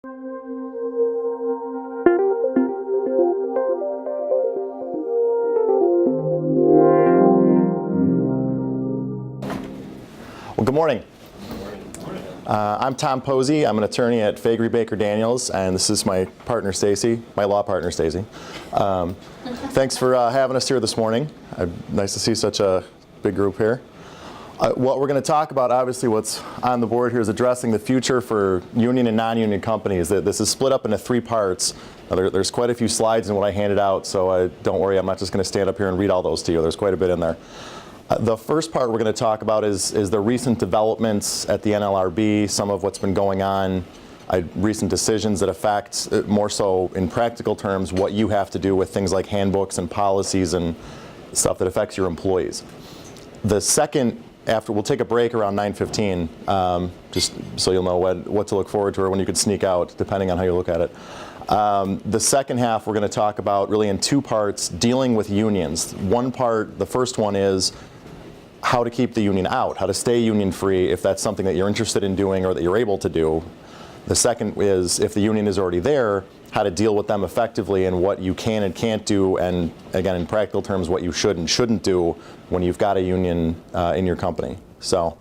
Well, good morning. I'm Tom Posey. I'm an attorney at Faegre Baker Daniels, and this is my partner Stacy, my law partner Stacy. Thanks for having us here this morning. Nice to see such a big group here. What we're going to talk about, obviously what's on the board here, is addressing the future for union and non-union companies. This is split up into three parts. There's quite a few slides in what I handed out, so don't worry, I'm not just going to stand up here and read all those to you. There's quite a bit in there. The first part we're going to talk about is the recent developments at the NLRB, some of what's been going on, recent decisions that affect, more so in practical terms, what you have to do with things like handbooks and policies and stuff that affects your employees. The second, we'll take a break around 9:15, just so you'll know what to look forward to or when you could sneak out, depending on how you look at it. The second half we're going to talk about really in two parts, dealing with unions. One part, the first one is how to keep the union out, how to stay union free if that's something that you're interested in doing or that you're able to do. The second is, if the union is already there, how to deal with them effectively and what you can and can't do, and again, in practical terms, what you should and shouldn't do when you've got a union in your company. So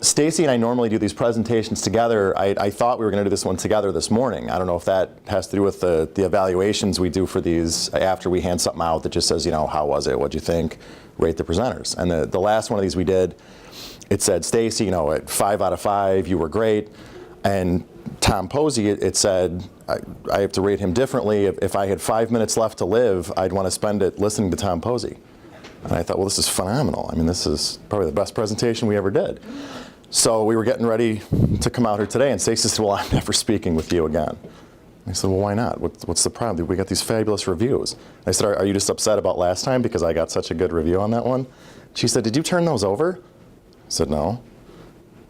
Stacy and I normally do these presentations together. I thought we were going to do this one together this morning. I don't know if that has to do with the evaluations we do for these after we hand something out that just says, how was it, what'd you think, rate the presenters. And the last one of these we did, it said, Stacy, at 5 out of 5, you were great. And Tom Posey, it said, I have to rate him differently. If I had 5 minutes left to live, I'd want to spend it listening to Tom Posey. And I thought, well, this is phenomenal. I mean, this is probably the best presentation we ever did. So we were getting ready to come out here today, and Stacy said, well, I'm never speaking with you again. I said, well, why not? What's the problem? We got these fabulous reviews. I said, are you just upset about last time because I got such a good review on that one? She said, did you turn those over? I said, no.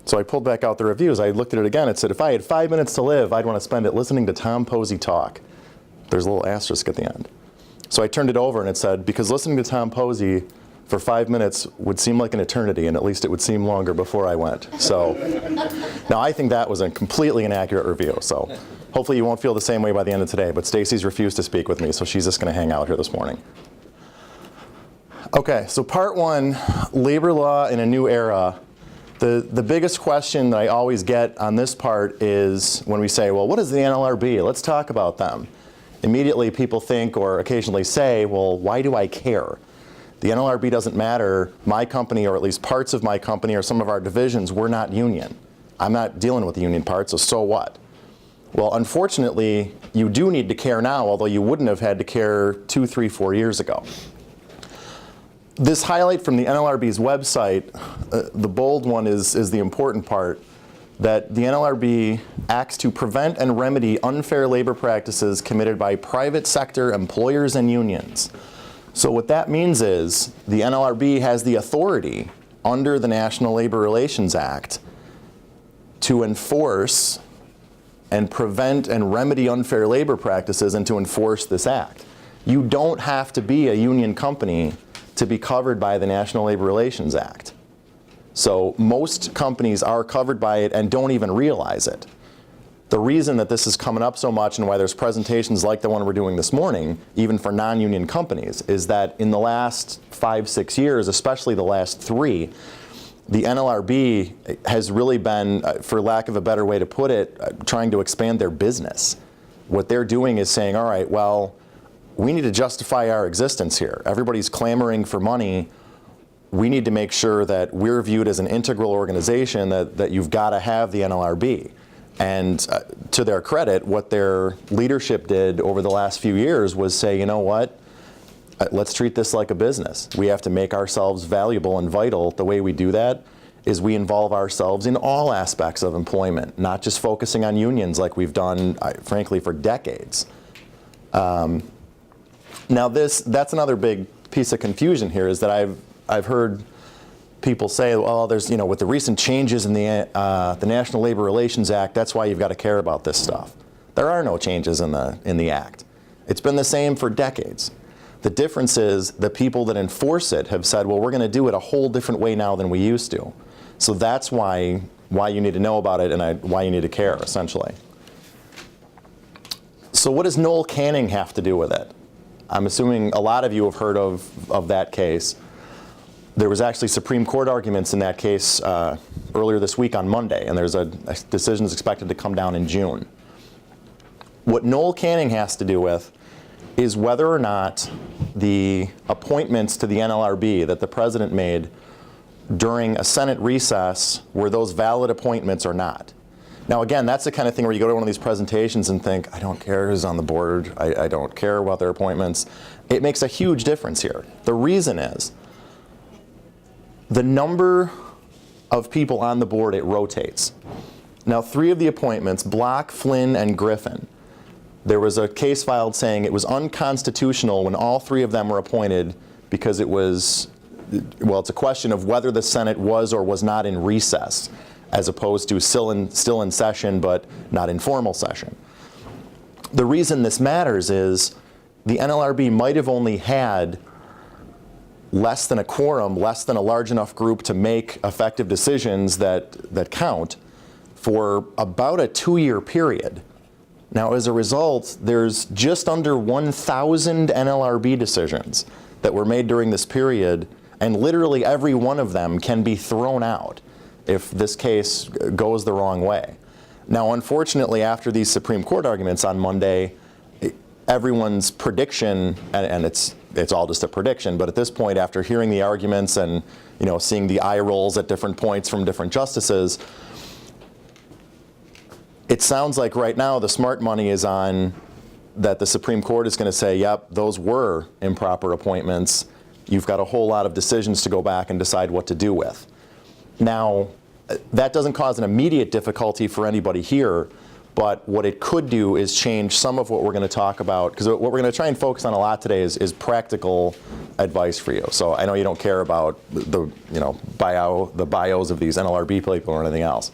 So I pulled back out the reviews. I looked at it again. It said, if I had 5 minutes to live, I'd want to spend it listening to Tom Posey talk. There's a little asterisk at the end. So I turned it over, and it said, because listening to Tom Posey for 5 minutes would seem like an eternity, and at least it would seem longer before I went. So now I think that was a completely inaccurate review. So hopefully you won't feel the same way by the end of today, but Stacy's refused to speak with me, so she's just going to hang out here this morning. Okay, so part one, labor law in a new era. The biggest question that I always get on this part is when we say, well, what is the NLRB? Let's talk about them. Immediately people think or occasionally say, well, why do I care? The NLRB doesn't matter. My company, or at least parts of my company or some of our divisions, we're not union. I'm not dealing with the union part, so what? Well, unfortunately, you do need to care now, although you wouldn't have had to care 2, 3, 4 years ago. This highlight from the NLRB's website, the bold one is the important part, that the NLRB acts to prevent and remedy unfair labor practices committed by private sector employers and unions. So what that means is the NLRB has the authority under the National Labor Relations Act to enforce and prevent and remedy unfair labor practices and to enforce this act. You don't have to be a union company to be covered by the National Labor Relations Act. So most companies are covered by it and don't even realize it. The reason that this is coming up so much and why there's presentations like the one we're doing this morning, even for non-union companies, is that in the last 5, 6 years, especially the last 3, the NLRB has really been, for lack of a better way to put it, trying to expand their business. What they're doing is saying, all right, well, we need to justify our existence here. Everybody's clamoring for money. We need to make sure that we're viewed as an integral organization, that you've got to have the NLRB. And to their credit, what their leadership did over the last few years was say, you know what, let's treat this like a business. We have to make ourselves valuable and vital. The way we do that is we involve ourselves in all aspects of employment, not just focusing on unions like we've done, frankly, for decades. Now that's another big piece of confusion here, is that I've heard people say, well, there's, with the recent changes in the National Labor Relations Act, that's why you've got to care about this stuff. There are no changes in the Act. It's been the same for decades. The difference is the people that enforce it have said, well, we're going to do it a whole different way now than we used to. So that's why you need to know about it and why you need to care, essentially. So what does Noel Canning have to do with it? I'm assuming a lot of you have heard of that case. There was actually Supreme Court arguments in that case earlier this week on Monday, and there's a decision is expected to come down in June. What Noel Canning has to do with is whether or not the appointments to the NLRB that the president made during a Senate recess were those valid appointments or not. Now again, that's the kind of thing where you go to one of these presentations and think, I don't care who's on the board, I don't care about their appointments. It makes a huge difference here. The reason is, the number of people on the board, it rotates. Now 3 of the appointments, Block, Flynn, and Griffin, there was a case filed saying it was unconstitutional when all 3 of them were appointed because it was, well, it's a question of whether the Senate was or was not in recess, as opposed to still in session but not in formal session. The reason this matters is the NLRB might have only had less than a quorum, less than a large enough group to make effective decisions that count for about a 2-year period. Now as a result, there's just under 1,000 NLRB decisions that were made during this period, and literally every one of them can be thrown out if this case goes the wrong way. Now unfortunately, after these Supreme Court arguments on Monday, everyone's prediction, and it's all just a prediction, but at this point, after hearing the arguments and seeing the eye rolls at different points from different justices, it sounds like right now the smart money is on that the Supreme Court is going to say, yep, those were improper appointments. You've got a whole lot of decisions to go back and decide what to do with. Now, that doesn't cause an immediate difficulty for anybody here, but what it could do is change some of what we're going to talk about, because what we're going to try and focus on a lot today is practical advice for you. So I know you don't care about the bios of these NLRB people or anything else,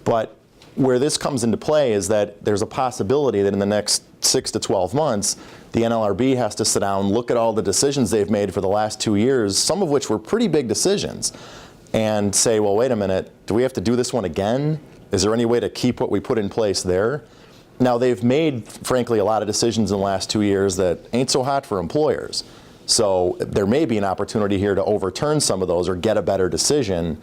but where this comes into play is that there's a possibility that in the next 6 to 12 months, the NLRB has to sit down, look at all the decisions they've made for the last 2 years, some of which were pretty big decisions, and say, well, wait a minute, do we have to do this one again? Is there any way to keep what we put in place there? Now they've made, frankly, a lot of decisions in the last 2 years that ain't so hot for employers. So there may be an opportunity here to overturn some of those or get a better decision,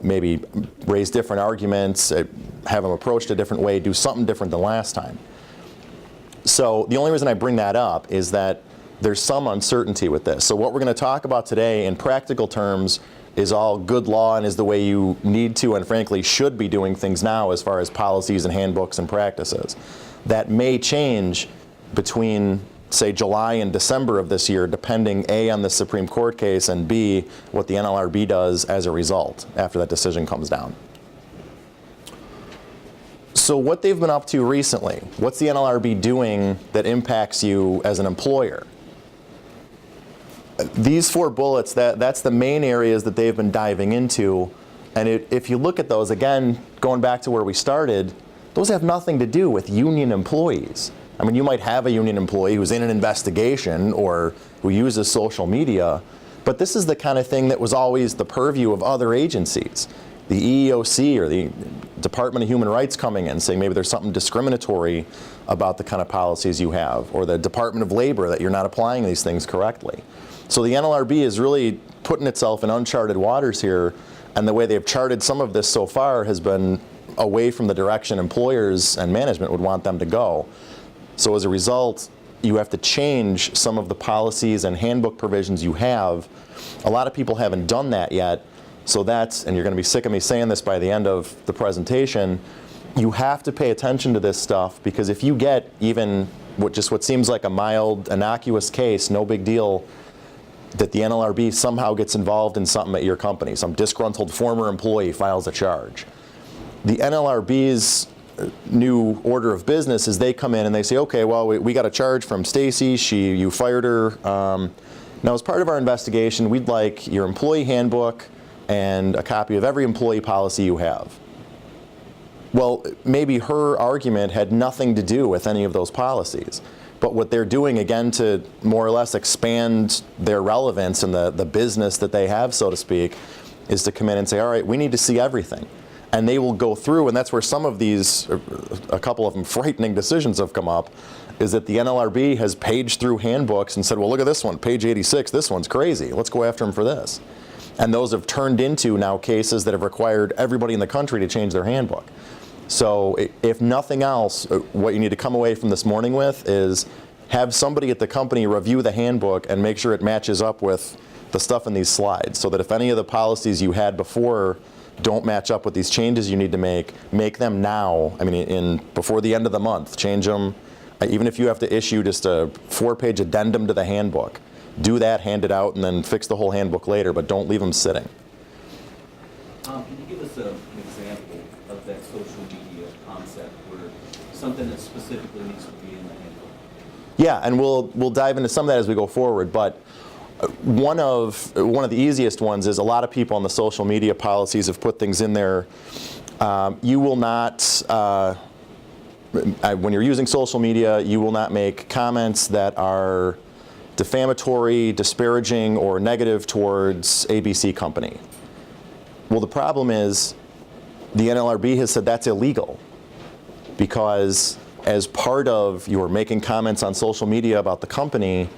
maybe raise different arguments, have them approached a different way, do something different than last time. So the only reason I bring that up is that there's some uncertainty with this. So what we're going to talk about today in practical terms is all good law and is the way you need to and frankly should be doing things now as far as policies and handbooks and practices. That may change between, say, July and December of this year, depending A, on the Supreme Court case, and B, what the NLRB does as a result after that decision comes down. So what they've been up to recently, what's the NLRB doing that impacts you as an employer? These 4 bullets, that's the main areas that they've been diving into. And if you look at those, again, going back to where we started, those have nothing to do with union employees. I mean, you might have a union employee who's in an investigation or who uses social media, but this is the kind of thing that was always the purview of other agencies. The EEOC or the Department of Human Rights coming in saying maybe there's something discriminatory about the kind of policies you have, or the Department of Labor that you're not applying these things correctly. So the NLRB is really putting itself in uncharted waters here, and the way they've charted some of this so far has been away from the direction employers and management would want them to go. So as a result, you have to change some of the policies and handbook provisions you have. A lot of people haven't done that yet, so that's, and you're going to be sick of me saying this by the end of the presentation, you have to pay attention to this stuff, because if you get even what seems like a mild, innocuous case, no big deal, that the NLRB somehow gets involved in something at your company, some disgruntled former employee files a charge. The NLRB's new order of business is they come in and they say, okay, well, we got a charge from Stacy, you fired her. Now as part of our investigation, we'd like your employee handbook and a copy of every employee policy you have. Well, maybe her argument had nothing to do with any of those policies. But what they're doing, again, to more or less expand their relevance in the business that they have, so to speak, is to come in and say, all right, we need to see everything. And they will go through, and that's where some of these, a couple of them frightening decisions have come up, is that the NLRB has paged through handbooks and said, well, look at this one, page 86, this one's crazy. Let's go after them for this. And those have turned into now cases that have required everybody in the country to change their handbook. So if nothing else, what you need to come away from this morning with is have somebody at the company review the handbook and make sure it matches up with the stuff in these slides, so that if any of the policies you had before don't match up with these changes you need to make them now. I mean, before the end of the month, change them. Even if you have to issue just a 4-page addendum to the handbook, do that, hand it out, and then fix the whole handbook later, but don't leave them sitting. Can you give us an example of that social media concept where something that specifically needs to be in the handbook? Yeah, and we'll dive into some of that as we go forward, but one of the easiest ones is a lot of people on the social media policies have put things in there. You will not, when you're using social media, you will not make comments that are defamatory, disparaging, or negative towards ABC company. Well, the problem is the NLRB has said that's illegal, because as part of your making comments on social media about the company,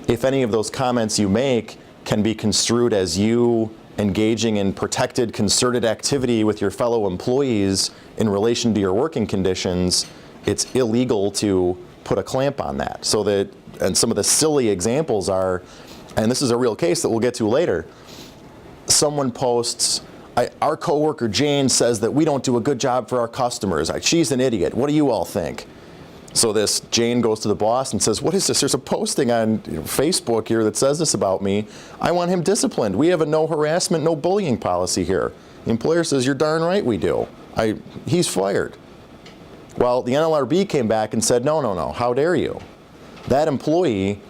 if any of those comments you make can be construed as you engaging in protected, concerted activity with your fellow employees in relation to your working conditions, it's illegal to put a clamp on that. So that, and some of the silly examples are, and this is a real case that we'll get to later, someone posts, our coworker Jane says that we don't do a good job for our customers. She's an idiot. What do you all think? So this Jane goes to the boss and says, what is this? There's a posting on Facebook here that says this about me. I want him disciplined. We have a no harassment, no bullying policy here. The employer says, you're darn right we do. He's fired. Well, the NLRB came back and said, no, how dare you? That employee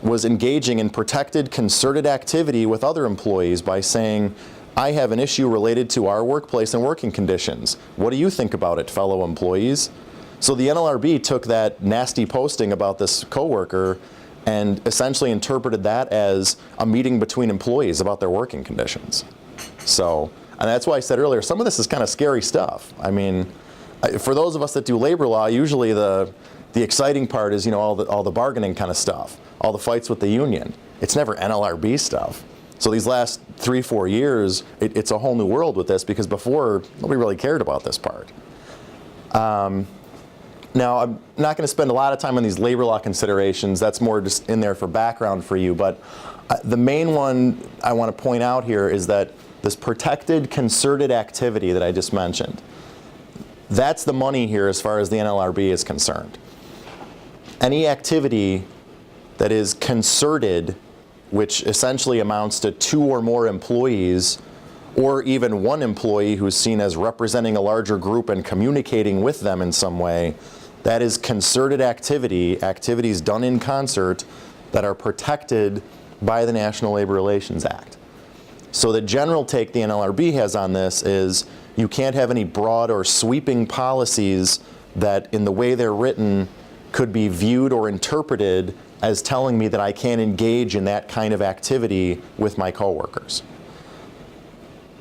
was engaging in protected, concerted activity with other employees by saying, I have an issue related to our workplace and working conditions. What do you think about it, fellow employees? So the NLRB took that nasty posting about this coworker and essentially interpreted that as a meeting between employees about their working conditions. So, and that's why I said earlier, some of this is kind of scary stuff. I mean, for those of us that do labor law, usually the exciting part is, all the bargaining kind of stuff, all the fights with the union. It's never NLRB stuff. So these last 3-4 years, it's a whole new world with this, because before, nobody really cared about this part. Now, I'm not going to spend a lot of time on these labor law considerations. That's more just in there for background for you. But the main one I want to point out here is that this protected, concerted activity that I just mentioned, that's the money here as far as the NLRB is concerned. Any activity that is concerted, which essentially amounts to 2 or more employees, or even one employee who's seen as representing a larger group and communicating with them in some way, that is concerted activity, activities done in concert that are protected by the National Labor Relations Act. So the general take the NLRB has on this is you can't have any broad or sweeping policies that in the way they're written could be viewed or interpreted as telling me that I can't engage in that kind of activity with my coworkers.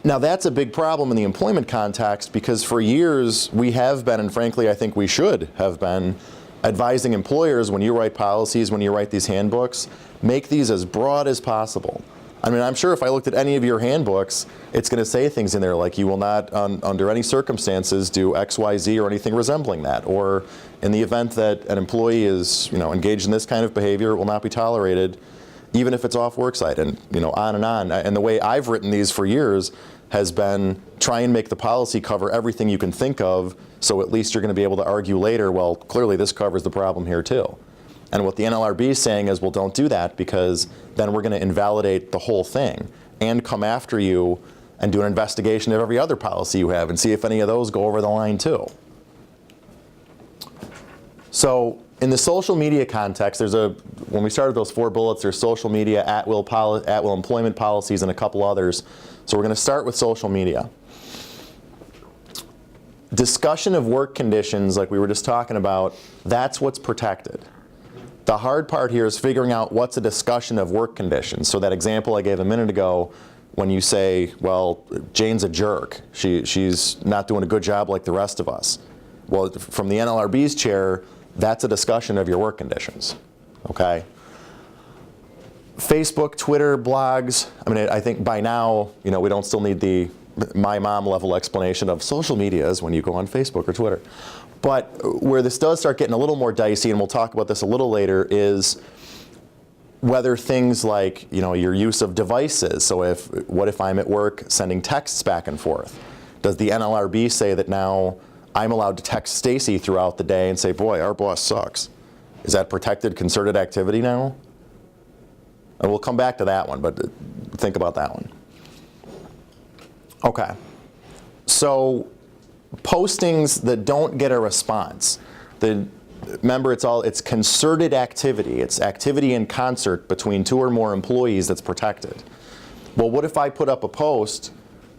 Now that's a big problem in the employment context, because for years we have been, and frankly I think we should have been, advising employers, when you write policies, when you write these handbooks, make these as broad as possible. I mean, I'm sure if I looked at any of your handbooks, it's going to say things in there like you will not, under any circumstances, do X, Y, Z or anything resembling that. Or in the event that an employee is, engaged in this kind of behavior, it will not be tolerated, even if it's off worksite, and on and on. And the way I've written these for years has been try and make the policy cover everything you can think of, so at least you're going to be able to argue later, well, clearly this covers the problem here too. And what the NLRB is saying is, well, don't do that, because then we're going to invalidate the whole thing and come after you and do an investigation of every other policy you have and see if any of those go over the line too. So in the social media context, when we started those 4 bullets, there's social media, at-will employment policies, and a couple others. So we're going to start with social media. Discussion of work conditions, like we were just talking about, that's what's protected. The hard part here is figuring out what's a discussion of work conditions. So that example I gave a minute ago, when you say, well, Jane's a jerk. She's not doing a good job like the rest of us. Well, from the NLRB's chair, that's a discussion of your work conditions, okay? Facebook, Twitter, blogs, I mean, I think by now, we don't still need the my mom level explanation of social media is when you go on Facebook or Twitter. But where this does start getting a little more dicey, and we'll talk about this a little later, is whether things like, your use of devices. So what if I'm at work sending texts back and forth? Does the NLRB say that now I'm allowed to text Stacy throughout the day and say, boy, our boss sucks? Is that protected concerted activity now? And we'll come back to that one, but think about that one. Okay. So postings that don't get a response. Remember, it's concerted activity. It's activity in concert between two or more employees that's protected. Well, what if I put up a post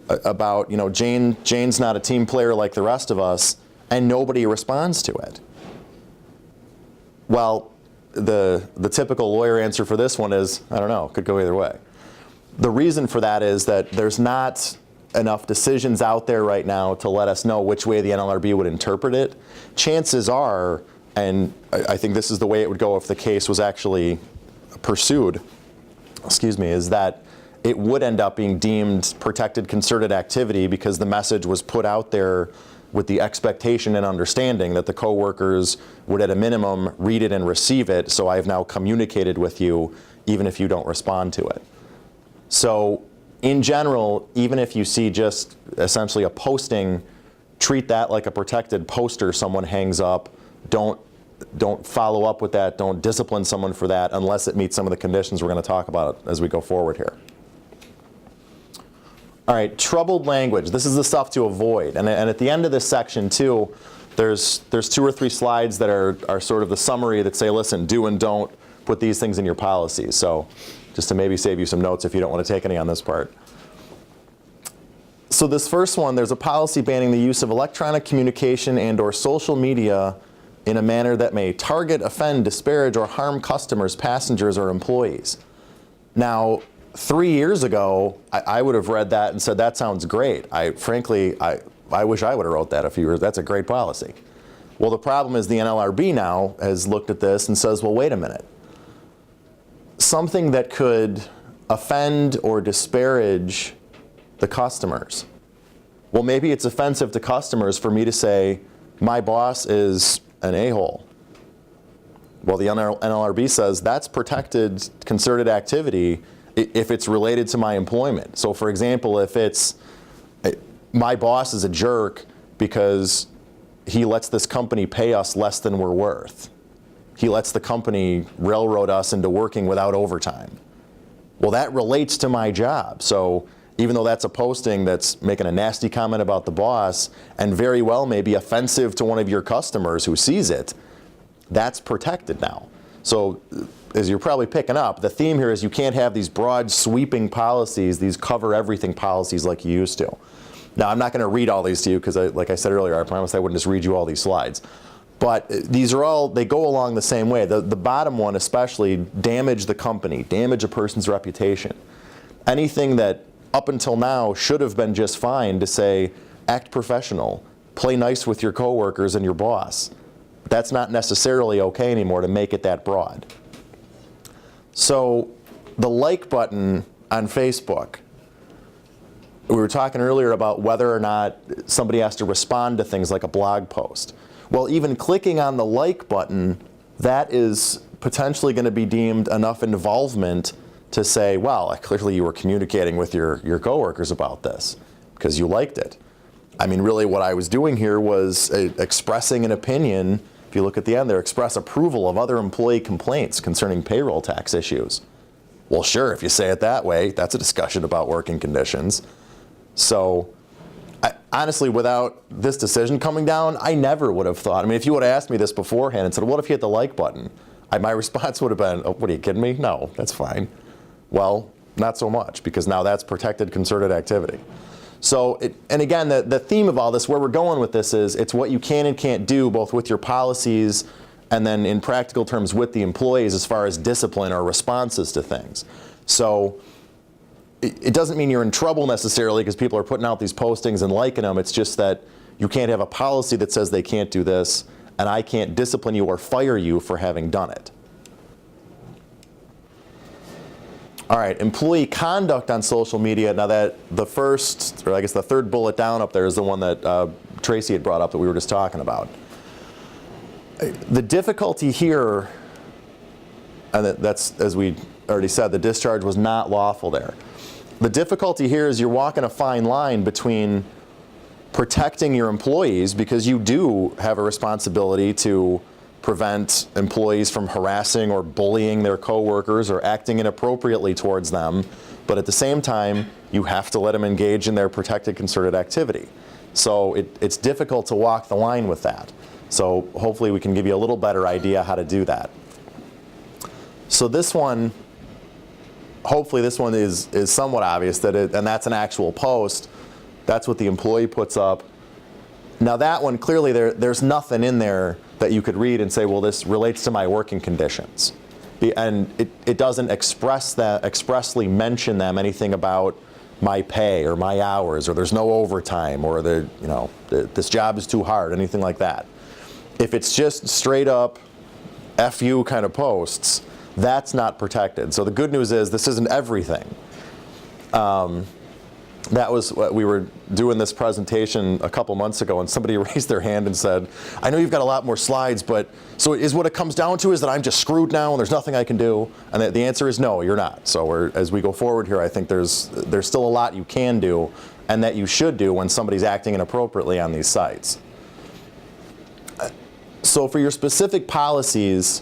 about, Jane's not a team player like the rest of us, and nobody responds to it? Well, the typical lawyer answer for this one is, I don't know, could go either way. The reason for that is that there's not enough decisions out there right now to let us know which way the NLRB would interpret it. Chances are, and I think this is the way it would go if the case was actually pursued, is that it would end up being deemed protected concerted activity because the message was put out there with the expectation and understanding that the coworkers would at a minimum read it and receive it, so I've now communicated with you even if you don't respond to it. So in general, even if you see just essentially a posting, treat that like a protected poster someone hangs up. Don't follow up with that. Don't discipline someone for that unless it meets some of the conditions we're going to talk about as we go forward here. All right, troubled language. This is the stuff to avoid. And at the end of this section too, there's 2 or 3 slides that are sort of the summary that say, listen, do and don't put these things in your policies. So just to maybe save you some notes if you don't want to take any on this part. So this first one, there's a policy banning the use of electronic communication and/or social media in a manner that may target, offend, disparage, or harm customers, passengers, or employees. Now, 3 years ago, I would have read that and said, that sounds great. Frankly, I wish I would have wrote that a few years. That's a great policy. Well, the problem is the NLRB now has looked at this and says, well, wait a minute. Something that could offend or disparage the customers. Well, maybe it's offensive to customers for me to say, my boss is an a-hole. Well, the NLRB says that's protected concerted activity if it's related to my employment. So for example, if it's my boss is a jerk because he lets this company pay us less than we're worth. He lets the company railroad us into working without overtime. Well, that relates to my job. So even though that's a posting that's making a nasty comment about the boss and very well may be offensive to one of your customers who sees it, that's protected now. So as you're probably picking up, the theme here is you can't have these broad sweeping policies, these cover everything policies like you used to. Now, I'm not going to read all these to you because, like I said earlier, I promised I wouldn't just read you all these slides. But these are all, they go along the same way. The bottom one especially, damage the company, damage a person's reputation. Anything that up until now should have been just fine to say, act professional, play nice with your coworkers and your boss. That's not necessarily okay anymore to make it that broad. So the like button on Facebook, we were talking earlier about whether or not somebody has to respond to things like a blog post. Well, even clicking on the like button, that is potentially going to be deemed enough involvement to say, well, clearly you were communicating with your coworkers about this because you liked it. I mean, really what I was doing here was expressing an opinion. If you look at the end there, express approval of other employee complaints concerning payroll tax issues. Well, sure, if you say it that way, that's a discussion about working conditions. So honestly, without this decision coming down, I never would have thought. I mean, if you would have asked me this beforehand and said, what if you hit the like button? My response would have been, oh, what are you kidding me? No, that's fine. Well, not so much, because now that's protected concerted activity. So, and again, the theme of all this, where we're going with this is, it's what you can and can't do both with your policies and then in practical terms with the employees as far as discipline or responses to things. So it doesn't mean you're in trouble necessarily because people are putting out these postings and liking them. It's just that you can't have a policy that says they can't do this, and I can't discipline you or fire you for having done it. All right, employee conduct on social media. Now that the first, or I guess the third bullet down up there is the one that Tracy had brought up that we were just talking about. The difficulty here, and that's, as we already said, the discharge was not lawful there. The difficulty here is you're walking a fine line between protecting your employees, because you do have a responsibility to prevent employees from harassing or bullying their coworkers or acting inappropriately towards them, but at the same time, you have to let them engage in their protected concerted activity. So it's difficult to walk the line with that. So hopefully we can give you a little better idea how to do that. So this one, hopefully this one is somewhat obvious, and that's an actual post. That's what the employee puts up. Now that one, clearly there's nothing in there that you could read and say, well, this relates to my working conditions. And it doesn't expressly mention them anything about my pay or my hours, or there's no overtime, or this job is too hard, anything like that. If it's just straight up FU kind of posts, that's not protected. So the good news is this isn't everything. That was what we were doing this presentation a couple months ago, and somebody raised their hand and said, I know you've got a lot more slides, but so is what it comes down to is that I'm just screwed now and there's nothing I can do? And the answer is no, you're not. So as we go forward here, I think there's still a lot you can do and that you should do when somebody's acting inappropriately on these sites. So for your specific policies,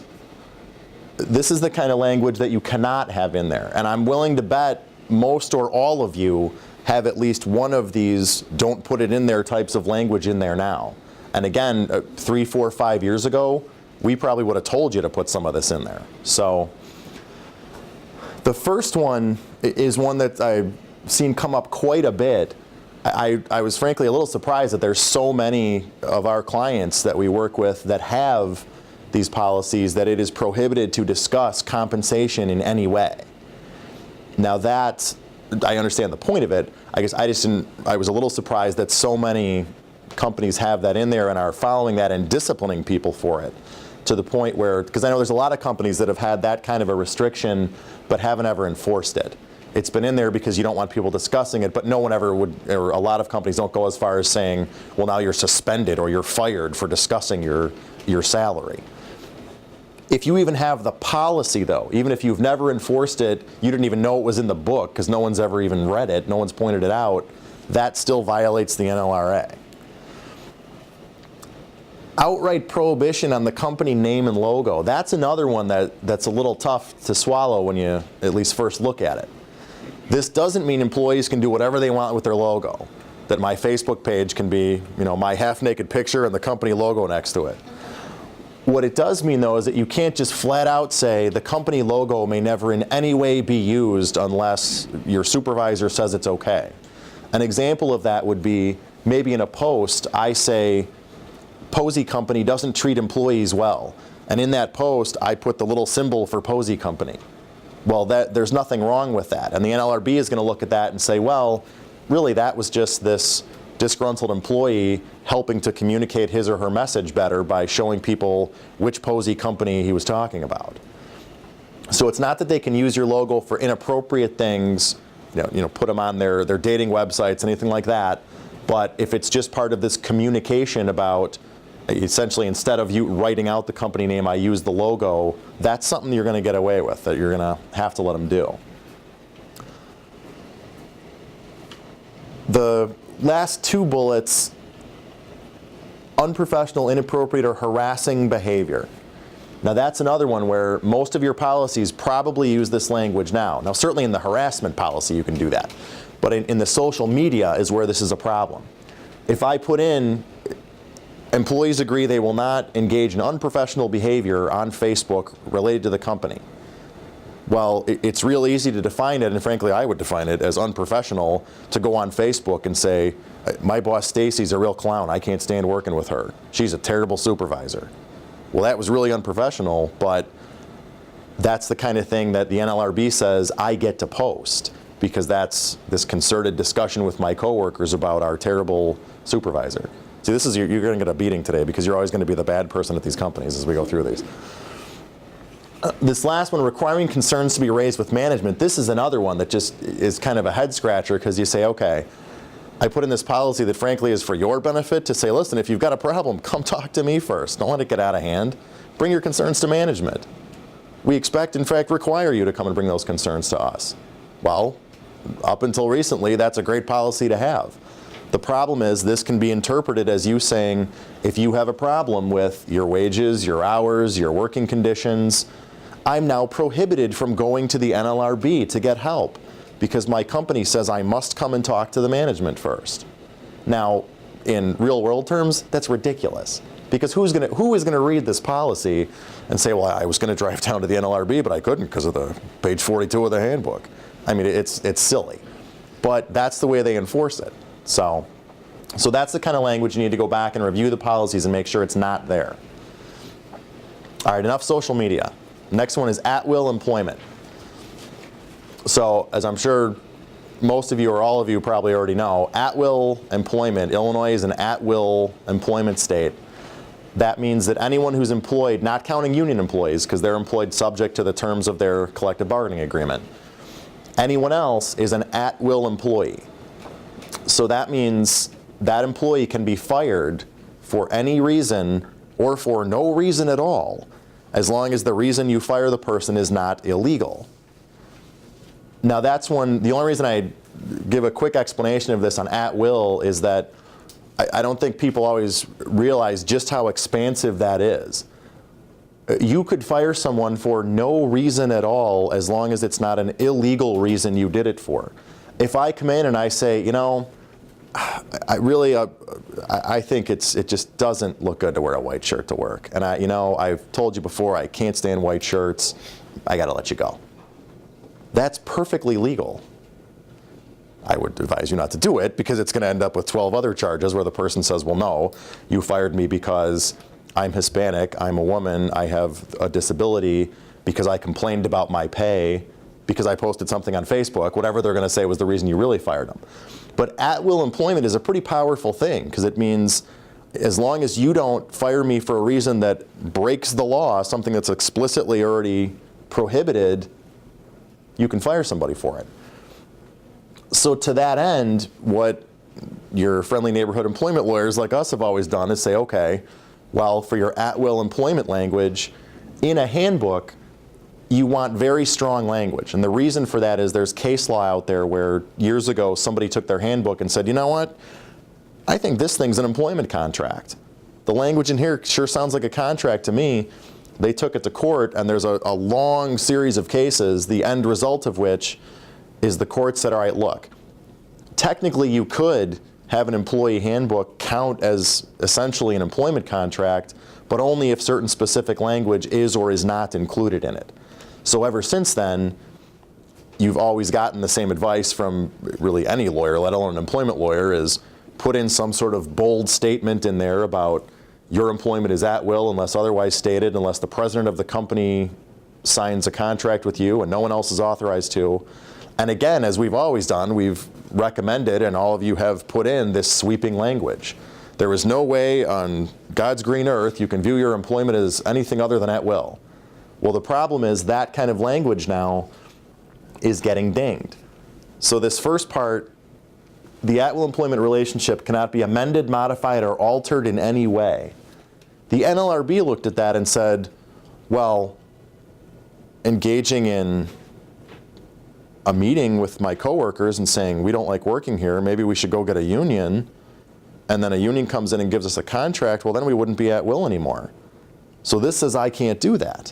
this is the kind of language that you cannot have in there. And I'm willing to bet most or all of you have at least one of these don't put it in there types of language in there now. And again, 3, 4, 5 years ago, we probably would have told you to put some of this in there. So the first one is one that I've seen come up quite a bit. I was frankly a little surprised that there's so many of our clients that we work with that have these policies that it is prohibited to discuss compensation in any way. Now that, I understand the point of it, I guess I was a little surprised that so many companies have that in there and are following that and disciplining people for it, to the point where, because I know there's a lot of companies that have had that kind of a restriction but haven't ever enforced it. It's been in there because you don't want people discussing it, but no one ever would, or a lot of companies don't go as far as saying, well, now you're suspended or you're fired for discussing your salary. If you even have the policy, though, even if you've never enforced it, you didn't even know it was in the book because no one's ever even read it, no one's pointed it out, that still violates the NLRA. Outright prohibition on the company name and logo, that's another one that's a little tough to swallow when you at least first look at it. This doesn't mean employees can do whatever they want with their logo, that my Facebook page can be, my half-naked picture and the company logo next to it. What it does mean, though, is that you can't just flat out say the company logo may never in any way be used unless your supervisor says it's okay. An example of that would be maybe in a post I say Posey Company doesn't treat employees well, and in that post I put the little symbol for Posey Company. Well, there's nothing wrong with that, and the NLRB is going to look at that and say, well, really that was just this disgruntled employee helping to communicate his or her message better by showing people which Posey company he was talking about. So it's not that they can use your logo for inappropriate things, put them on their dating websites, anything like that, but if it's just part of this communication about, essentially instead of you writing out the company name, I use the logo, that's something you're going to get away with, that you're going to have to let them do. The last two bullets, unprofessional, inappropriate, or harassing behavior. Now that's another one where most of your policies probably use this language now. Now certainly in the harassment policy you can do that, but in the social media is where this is a problem. If I put in, employees agree they will not engage in unprofessional behavior on Facebook related to the company. Well, it's real easy to define it, and frankly I would define it as unprofessional to go on Facebook and say, my boss Stacy's a real clown, I can't stand working with her. She's a terrible supervisor. Well, that was really unprofessional, but that's the kind of thing that the NLRB says I get to post. because that's this concerted discussion with my coworkers about our terrible supervisor. See, this is you're going to get a beating today because you're always going to be the bad person at these companies as we go through these. This last one, requiring concerns to be raised with management. This is another one that just is kind of a head scratcher because you say, okay, I put in this policy that frankly is for your benefit to say, listen, if you've got a problem, come talk to me first. Don't let it get out of hand. Bring your concerns to management. We expect, in fact, require you to come and bring those concerns to us. Well, up until recently, that's a great policy to have. The problem is this can be interpreted as you saying, if you have a problem with your wages, your hours, your working conditions, I'm now prohibited from going to the NLRB to get help because my company says I must come and talk to the management first. Now, in real world terms, that's ridiculous. Because who is going to read this policy and say, well, I was going to drive down to the NLRB, but I couldn't because of the page 42 of the handbook. I mean, it's silly. But that's the way they enforce it. So that's the kind of language you need to go back and review the policies and make sure it's not there. All right, enough social media. Next one is at-will employment. So as I'm sure most of you or all of you probably already know, at-will employment, Illinois is an at-will employment state. That means that anyone who's employed, not counting union employees, because they're employed subject to the terms of their collective bargaining agreement, anyone else is an at-will employee. So that means that employee can be fired for any reason or for no reason at all, as long as the reason you fire the person is not illegal. Now that's one, the only reason I give a quick explanation of this on at-will is that I don't think people always realize just how expansive that is. You could fire someone for no reason at all as long as it's not an illegal reason you did it for. If I come in and I say, you know, I think it just doesn't look good to wear a white shirt to work. And I've told you before, I can't stand white shirts. I got to let you go. That's perfectly legal. I would advise you not to do it because it's going to end up with 12 other charges where the person says, well, no, you fired me because I'm Hispanic, I'm a woman, I have a disability, because I complained about my pay, because I posted something on Facebook, whatever they're going to say was the reason you really fired them. But at-will employment is a pretty powerful thing because it means as long as you don't fire me for a reason that breaks the law, something that's explicitly already prohibited, you can fire somebody for it. So to that end, what your friendly neighborhood employment lawyers like us have always done is say, okay, well, for your at-will employment language, in a handbook, you want very strong language. And the reason for that is there's case law out there where years ago somebody took their handbook and said, you know what, I think this thing's an employment contract. The language in here sure sounds like a contract to me. They took it to court, and there's a long series of cases, the end result of which is the court said, all right, look, technically you could have an employee handbook count as essentially an employment contract, but only if certain specific language is or is not included in it. So ever since then, you've always gotten the same advice from really any lawyer, let alone an employment lawyer, is put in some sort of bold statement in there about your employment is at will unless otherwise stated, unless the president of the company signs a contract with you and no one else is authorized to. And again, as we've always done, we've recommended, and all of you have put in this sweeping language. There is no way on God's green earth you can view your employment as anything other than at will. Well, the problem is that kind of language now is getting dinged. So this first part, the at-will employment relationship cannot be amended, modified, or altered in any way. The NLRB looked at that and said, well, engaging in a meeting with my coworkers and saying, we don't like working here, maybe we should go get a union, and then a union comes in and gives us a contract, well, then we wouldn't be at will anymore. So this says I can't do that.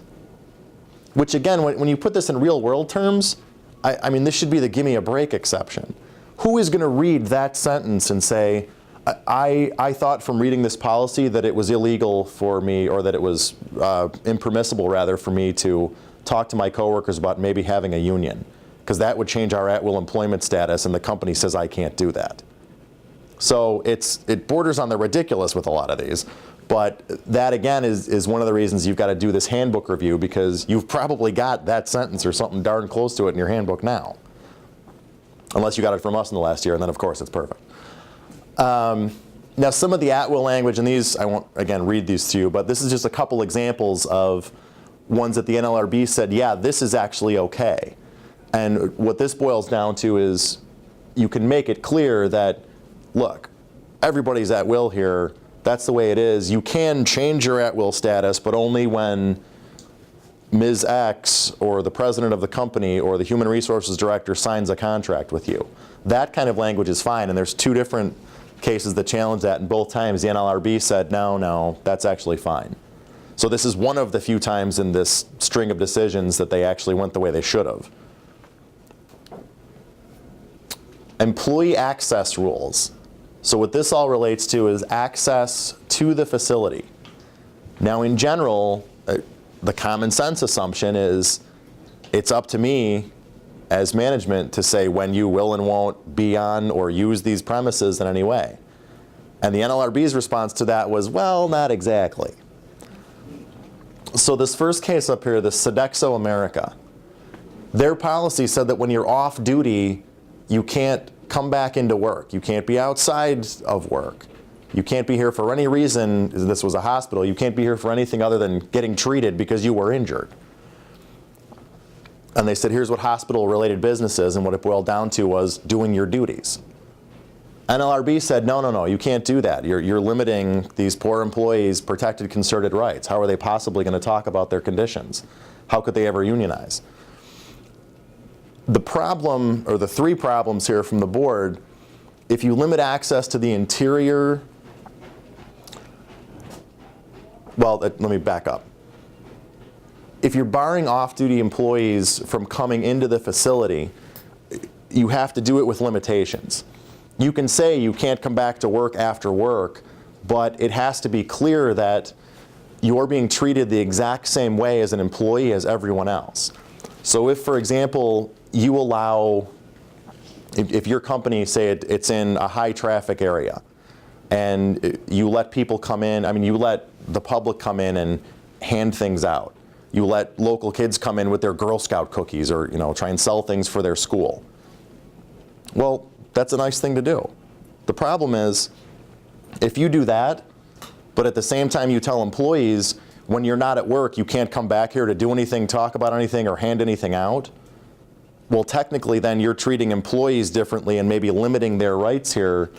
Which again, when you put this in real world terms, I mean, this should be the give me a break exception. Who is going to read that sentence and say, I thought from reading this policy that it was illegal for me, or that it was impermissible rather for me to talk to my coworkers about maybe having a union, because that would change our at-will employment status, and the company says I can't do that. So it borders on the ridiculous with a lot of these. But that, again, is one of the reasons you've got to do this handbook review, because you've probably got that sentence or something darn close to it in your handbook now. unless you got it from us in the last year, and then of course it's perfect. Now some of the at-will language, and these, I won't again read these to you, but this is just a couple examples of ones that the NLRB said, yeah, this is actually okay. And what this boils down to is you can make it clear that, look, everybody's at will here. That's the way it is. You can change your at-will status, but only when Ms. X or the president of the company or the human resources director signs a contract with you. That kind of language is fine, and there's two different cases that challenge that, and both times the NLRB said, no, that's actually fine. So this is one of the few times in this string of decisions that they actually went the way they should have. Employee access rules. So what this all relates to is access to the facility. Now in general, the common sense assumption is it's up to me as management to say when you will and won't be on or use these premises in any way. And the NLRB's response to that was, well, not exactly. So this first case up here, the Sodexo America, their policy said that when you're off duty, you can't come back into work. You can't be outside of work. You can't be here for any reason. This was a hospital. You can't be here for anything other than getting treated because you were injured. And they said, here's what hospital-related business is, and what it boiled down to was doing your duties. NLRB said, no, you can't do that. You're limiting these poor employees' protected concerted rights. How are they possibly going to talk about their conditions? How could they ever unionize? The problem, or the three problems here from the board, if you limit access to the interior, well, let me back up. If you're barring off-duty employees from coming into the facility, you have to do it with limitations. You can say you can't come back to work after work, but it has to be clear that you're being treated the exact same way as an employee as everyone else. So if, for example, you allow, if your company, say it's in a high traffic area, and you let people come in, you let the public come in and hand things out. You let local kids come in with their Girl Scout cookies or try and sell things for their school. Well, that's a nice thing to do. The problem is, if you do that, but at the same time you tell employees, when you're not at work, you can't come back here to do anything, talk about anything, or hand anything out, well, technically then you're treating employees differently and maybe limiting their rights here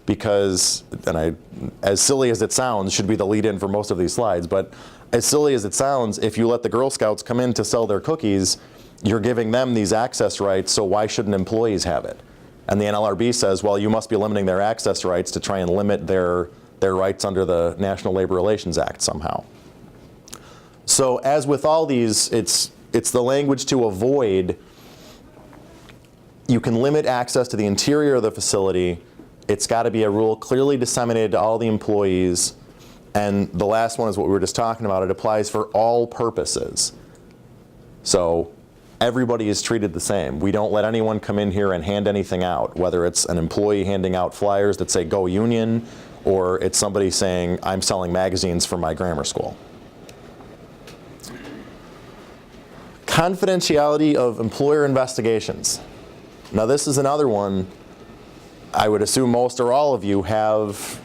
because, and as silly as it sounds, should be the lead-in for most of these slides, but as silly as it sounds, if you let the Girl Scouts come in to sell their cookies, you're giving them these access rights, so why shouldn't employees have it? And the NLRB says, well, you must be limiting their access rights to try and limit their rights under the National Labor Relations Act somehow. So as with all these, it's the language to avoid. You can limit access to the interior of the facility. It's got to be a rule clearly disseminated to all the employees. And the last one is what we were just talking about. It applies for all purposes. So everybody is treated the same. We don't let anyone come in here and hand anything out, whether it's an employee handing out flyers that say "Go Union," or it's somebody saying, "I'm selling magazines for my grammar school." Confidentiality of employer investigations. Now this is another one I would assume most or all of you have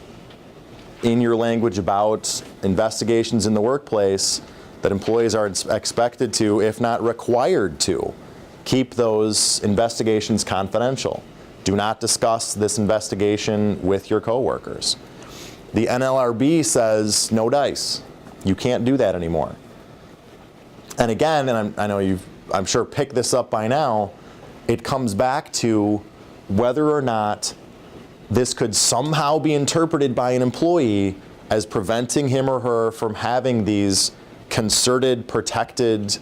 in your language about investigations in the workplace, that employees are expected to, if not required to, keep those investigations confidential. Do not discuss this investigation with your coworkers. The NLRB says no dice. You can't do that anymore. And again, and I know you've, I'm sure, picked this up by now, it comes back to whether or not this could somehow be interpreted by an employee as preventing him or her from having these concerted, protected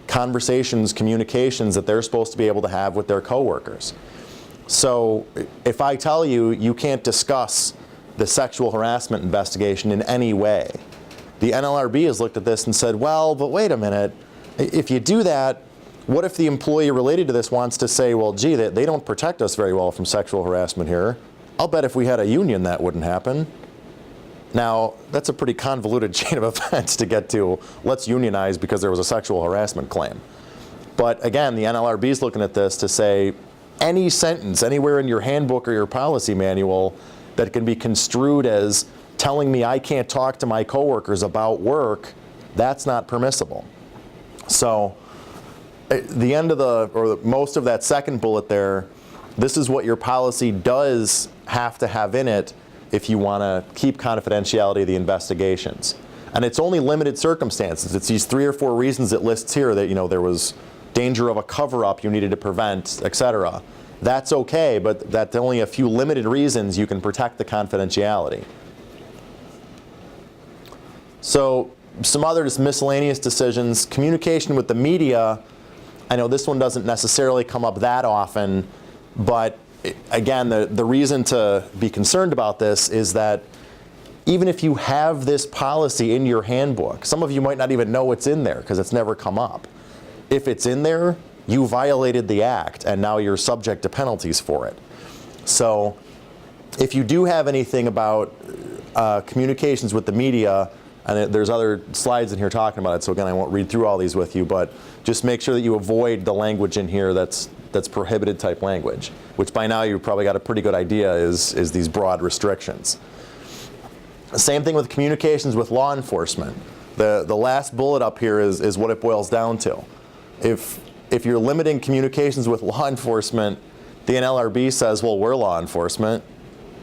conversations, communications that they're supposed to be able to have with their coworkers. So if I tell you, you can't discuss the sexual harassment investigation in any way, the NLRB has looked at this and said, well, but wait a minute, if you do that, what if the employee related to this wants to say, well, gee, they don't protect us very well from sexual harassment here. I'll bet if we had a union that wouldn't happen. Now, that's a pretty convoluted chain of events to get to, let's unionize because there was a sexual harassment claim. But again, the NLRB is looking at this to say, any sentence anywhere in your handbook or your policy manual that can be construed as telling me I can't talk to my coworkers about work, that's not permissible. So the end of most of that second bullet there, this is what your policy does have to have in it if you want to keep confidentiality of the investigations. And it's only limited circumstances. It's these 3 or 4 reasons it lists here that, there was danger of a cover-up you needed to prevent, etc. That's okay, but that's only a few limited reasons you can protect the confidentiality. So some other just miscellaneous decisions. Communication with the media, I know this one doesn't necessarily come up that often, but again, the reason to be concerned about this is that even if you have this policy in your handbook, some of you might not even know it's in there because it's never come up. If it's in there, you violated the act and now you're subject to penalties for it. So if you do have anything about communications with the media, and there's other slides in here talking about it, so again, I won't read through all these with you, but just make sure that you avoid the language in here that's prohibited type language, which by now you've probably got a pretty good idea is these broad restrictions. Same thing with communications with law enforcement. The last bullet up here is what it boils down to. If you're limiting communications with law enforcement, the NLRB says, well, we're law enforcement.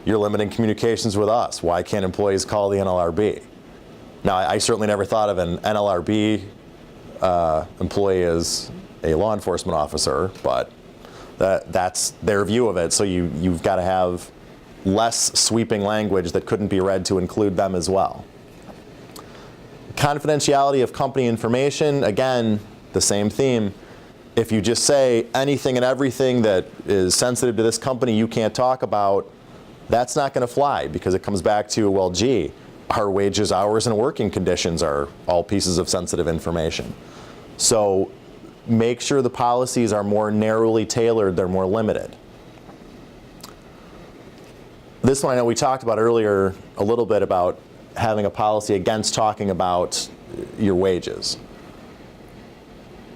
You're limiting communications with us. Why can't employees call the NLRB? Now, I certainly never thought of an NLRB employee as a law enforcement officer, but that's their view of it. So you've got to have less sweeping language that couldn't be read to include them as well. Confidentiality of company information, again, the same theme. If you just say anything and everything that is sensitive to this company you can't talk about, that's not going to fly because it comes back to, well, gee, our wages, hours, and working conditions are all pieces of sensitive information. So make sure the policies are more narrowly tailored, they're more limited. This one I know we talked about earlier a little bit about having a policy against talking about your wages.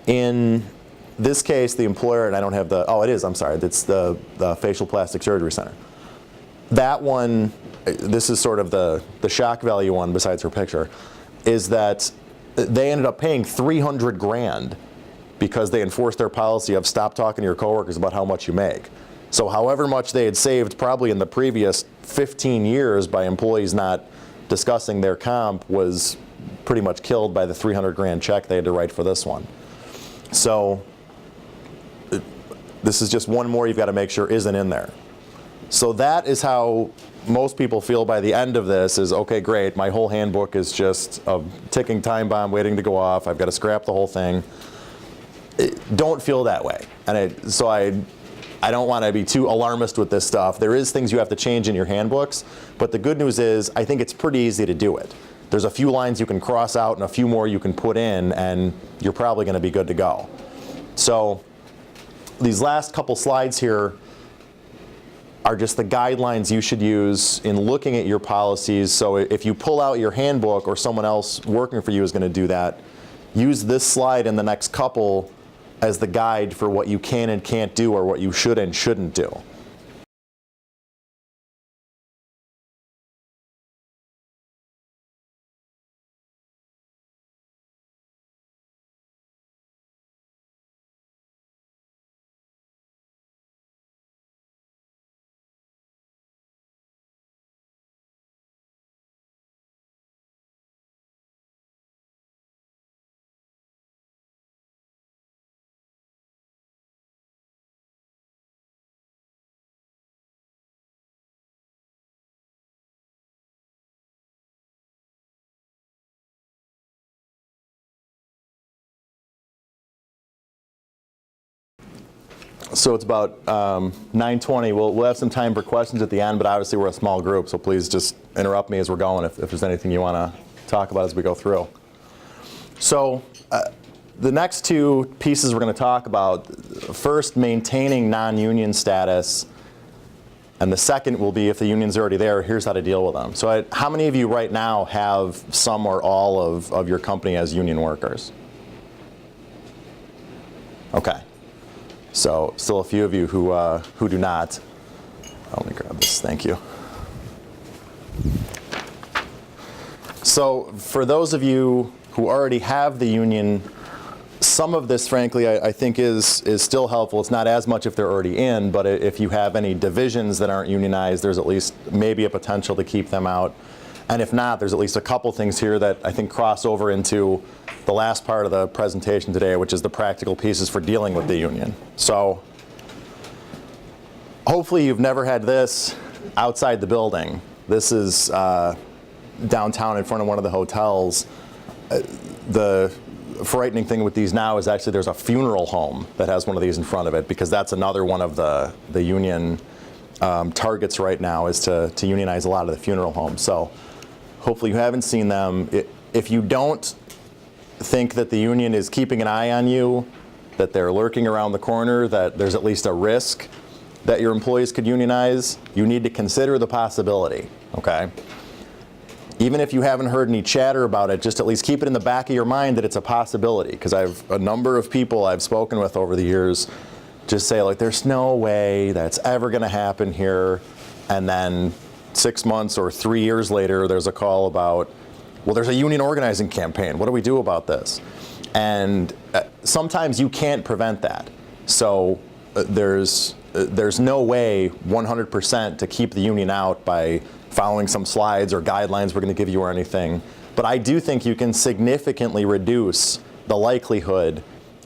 In this case, the employer, and I don't have the, oh it is, I'm sorry, it's the facial plastic surgery center. That one, this is sort of the shock value one besides her picture, is that they ended up paying $300,000 because they enforced their policy of stop talking to your coworkers about how much you make. So however much they had saved probably in the previous 15 years by employees not discussing their comp was pretty much killed by the $300,000 check they had to write for this one. So this is just one more you've got to make sure isn't in there. So that is how most people feel by the end of this is, okay, great, my whole handbook is just a ticking time bomb waiting to go off. I've got to scrap the whole thing. Don't feel that way. And so I don't want to be too alarmist with this stuff. There is things you have to change in your handbooks, but the good news is I think it's pretty easy to do it. There's a few lines you can cross out and a few more you can put in, and you're probably going to be good to go. So these last couple slides here are just the guidelines you should use in looking at your policies. So if you pull out your handbook or someone else working for you is going to do that, use this slide and the next couple as the guide for what you can and can't do or what you should and shouldn't do. So it's about 9:20. We'll have some time for questions at the end, but obviously we're a small group, so please just interrupt me as we're going if there's anything you want to talk about as we go through. So the next two pieces we're going to talk about, first, maintaining non-union status, and the second will be if the union's already there, here's how to deal with them. So how many of you right now have some or all of your company as union workers? Okay. So still a few of you who do not. Let me grab this, thank you. So for those of you who already have the union, some of this, frankly, I think is still helpful. It's not as much if they're already in, but if you have any divisions that aren't unionized, there's at least maybe a potential to keep them out. And if not, there's at least a couple things here that I think cross over into the last part of the presentation today, which is the practical pieces for dealing with the union. So hopefully you've never had this outside the building. This is downtown in front of one of the hotels. The frightening thing with these now is actually there's a funeral home that has one of these in front of it, because that's another one of the union targets right now, is to unionize a lot of the funeral homes. So hopefully you haven't seen them. If you don't think that the union is keeping an eye on you, that they're lurking around the corner, that there's at least a risk that your employees could unionize, you need to consider the possibility, okay? Even if you haven't heard any chatter about it, just at least keep it in the back of your mind that it's a possibility, because I've a number of people I've spoken with over the years just say, like, there's no way that's ever going to happen here, and then 6 months or 3 years later there's a call about, well, there's a union organizing campaign, what do we do about this? And sometimes you can't prevent that. So there's no way 100% to keep the union out by following some slides or guidelines we're going to give you or anything. But I do think you can significantly reduce the likelihood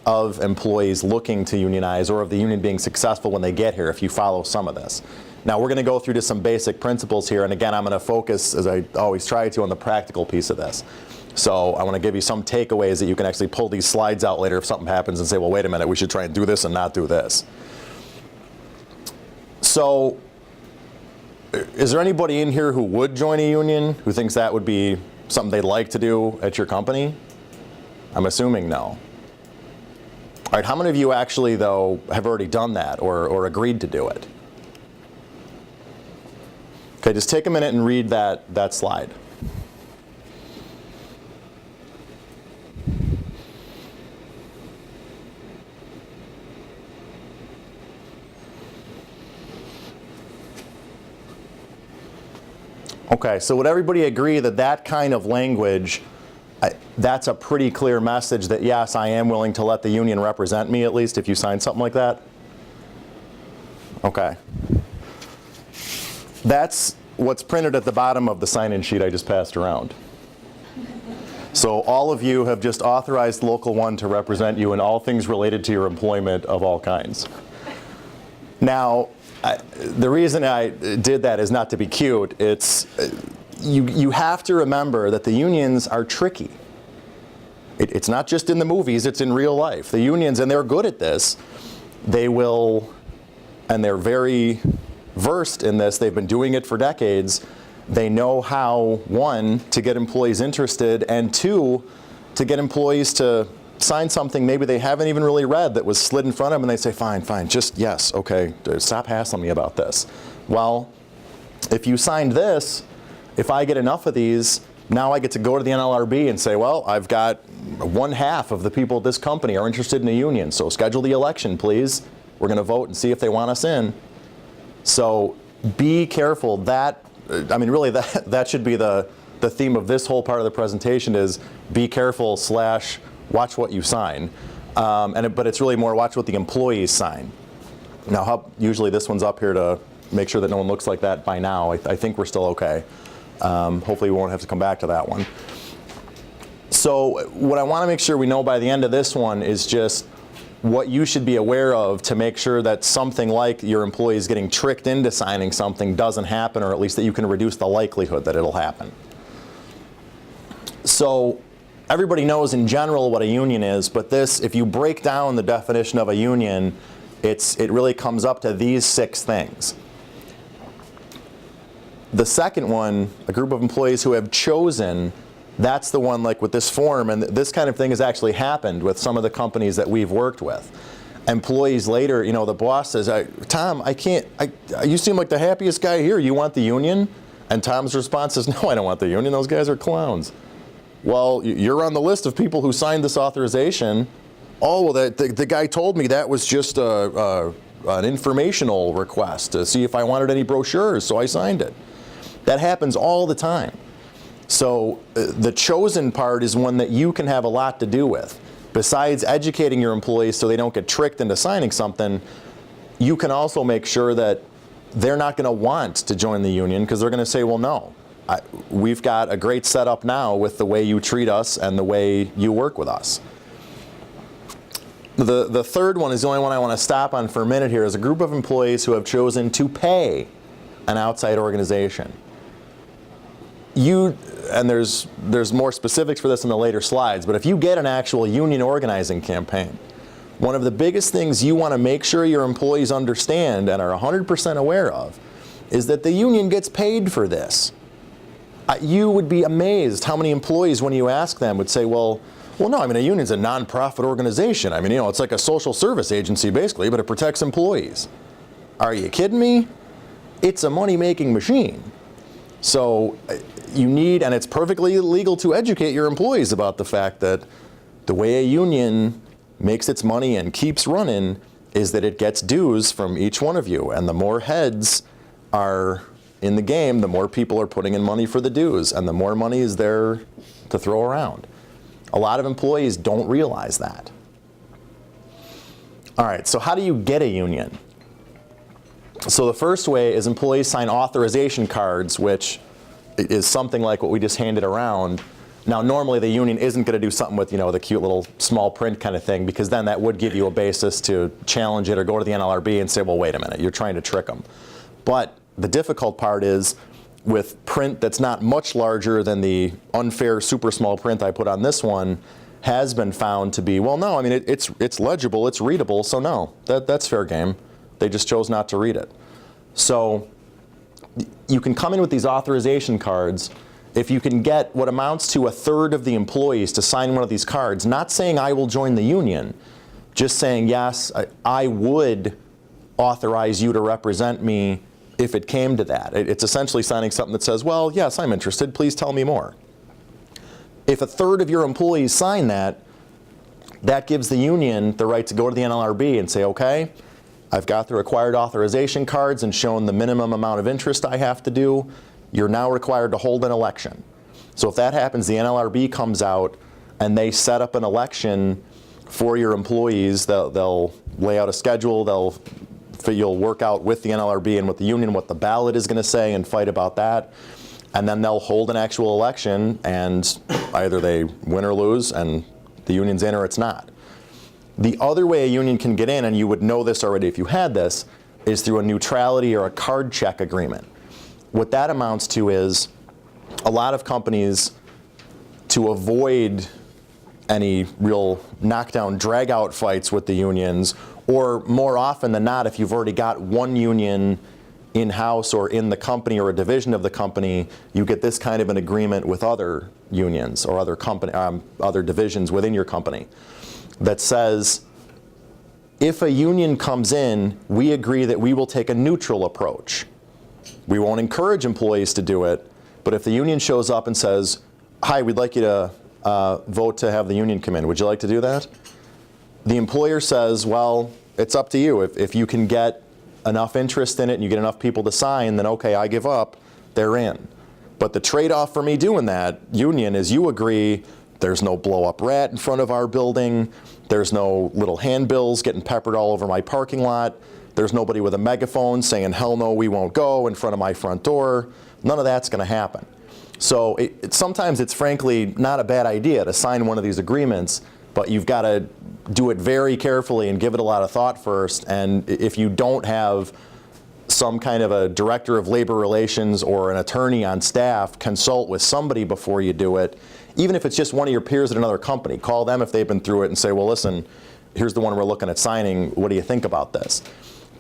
of employees looking to unionize, or of the union being successful when they get here, if you follow some of this. Now we're going to go through just some basic principles here, and again I'm going to focus, as I always try to, on the practical piece of this. So I want to give you some takeaways that you can actually pull these slides out later if something happens and say, well, wait a minute, we should try and do this and not do this. So is there anybody in here who would join a union, who thinks that would be something they'd like to do at your company? I'm assuming no. All right, how many of you actually, though, have already done that or agreed to do it? Okay, just take a minute and read that slide. Okay, so would everybody agree that that kind of language, that's a pretty clear message that, yes, I am willing to let the union represent me, at least, if you sign something like that? Okay. That's what's printed at the bottom of the sign-in sheet I just passed around. So all of you have just authorized Local 1 to represent you in all things related to your employment of all kinds. Now, the reason I did that is not to be cute. It's you have to remember that the unions are tricky. It's not just in the movies, it's in real life. The unions, and they're good at this, they will, and they're very versed in this, they've been doing it for decades. They know how, one, to get employees interested, and two, to get employees to sign something maybe they haven't even really read that was slid in front of them, and they say, fine, just yes, okay, stop hassling me about this. Well, if you signed this, if I get enough of these, now I get to go to the NLRB and say, well, I've got 1/2 of the people at this company are interested in a union, so schedule the election, please. We're going to vote and see if they want us in. So be careful. That, I mean, really, that should be the theme of this whole part of the presentation, is be careful / watch what you sign. But it's really more watch what the employees sign. Now, usually this one's up here to make sure that no one looks like that by now. I think we're still okay. Hopefully we won't have to come back to that one. So what I want to make sure we know by the end of this one is just what you should be aware of to make sure that something like your employees getting tricked into signing something doesn't happen, or at least that you can reduce the likelihood that it'll happen. So everybody knows in general what a union is, but this, if you break down the definition of a union, it really comes up to these 6 things. The second one, a group of employees who have chosen, that's the one like with this form, and this kind of thing has actually happened with some of the companies that we've worked with. Employees later, the boss says, Tom, you seem like the happiest guy here, you want the union? And Tom's response is, no, I don't want the union, those guys are clowns. Well, you're on the list of people who signed this authorization. Oh, well, the guy told me that was just an informational request to see if I wanted any brochures, so I signed it. That happens all the time. So the chosen part is one that you can have a lot to do with. Besides educating your employees so they don't get tricked into signing something, you can also make sure that they're not going to want to join the union because they're going to say, well, no, we've got a great setup now with the way you treat us and the way you work with us. The third one is the only one I want to stop on for a minute here, is a group of employees who have chosen to pay an outside organization. And there's more specifics for this in the later slides, but if you get an actual union organizing campaign, one of the biggest things you want to make sure your employees understand and are 100% aware of is that the union gets paid for this. You would be amazed how many employees, when you ask them, would say, well, no, I mean, a union's a nonprofit organization. I mean, it's like a social service agency, basically, but it protects employees. Are you kidding me? It's a money-making machine. So you need, and it's perfectly legal to educate your employees about the fact that the way a union makes its money and keeps running is that it gets dues from each one of you. And the more heads are in the game, the more people are putting in money for the dues, and the more money is there to throw around. A lot of employees don't realize that. All right, so how do you get a union? So the first way is employees sign authorization cards, which is something like what we just handed around. Now, normally the union isn't going to do something with, the cute little small print kind of thing, because then that would give you a basis to challenge it or go to the NLRB and say, well, wait a minute, you're trying to trick them. But the difficult part is with print that's not much larger than the unfair super small print I put on this one has been found to be, well, no, I mean, it's legible, it's readable, so no, that's fair game. They just chose not to read it. So you can come in with these authorization cards. If you can get what amounts to 1/3 of the employees to sign one of these cards, not saying I will join the union, just saying, yes, I would authorize you to represent me if it came to that. It's essentially signing something that says, well, yes, I'm interested, please tell me more. If 1/3 of your employees sign that, that gives the union the right to go to the NLRB and say, okay, I've got the required authorization cards and shown the minimum amount of interest I have to do. You're now required to hold an election. So if that happens, the NLRB comes out and they set up an election for your employees. They'll lay out a schedule. You'll work out with the NLRB and with the union what the ballot is going to say and fight about that. And then they'll hold an actual election, and either they win or lose, and the union's in or it's not. The other way a union can get in, and you would know this already if you had this, is through a neutrality or a card check agreement. What that amounts to is a lot of companies, to avoid any real knockdown, drag-out fights with the unions, or more often than not, if you've already got one union in-house or in the company or a division of the company, you get this kind of an agreement with other unions or other divisions within your company that says, if a union comes in, we agree that we will take a neutral approach. We won't encourage employees to do it, but if the union shows up and says, hi, we'd like you to vote to have the union come in, would you like to do that? The employer says, well, it's up to you. If you can get enough interest in it and you get enough people to sign, then okay, I give up, they're in. But the trade-off for me doing that, union, is you agree there's no blow-up rat in front of our building, there's no little handbills getting peppered all over my parking lot, there's nobody with a megaphone saying, hell no, we won't go in front of my front door. None of that's going to happen. So sometimes it's frankly not a bad idea to sign one of these agreements, but you've got to do it very carefully and give it a lot of thought first. And if you don't have some kind of a director of labor relations or an attorney on staff, consult with somebody before you do it. Even if it's just one of your peers at another company, call them if they've been through it and say, well, listen, here's the one we're looking at signing. What do you think about this?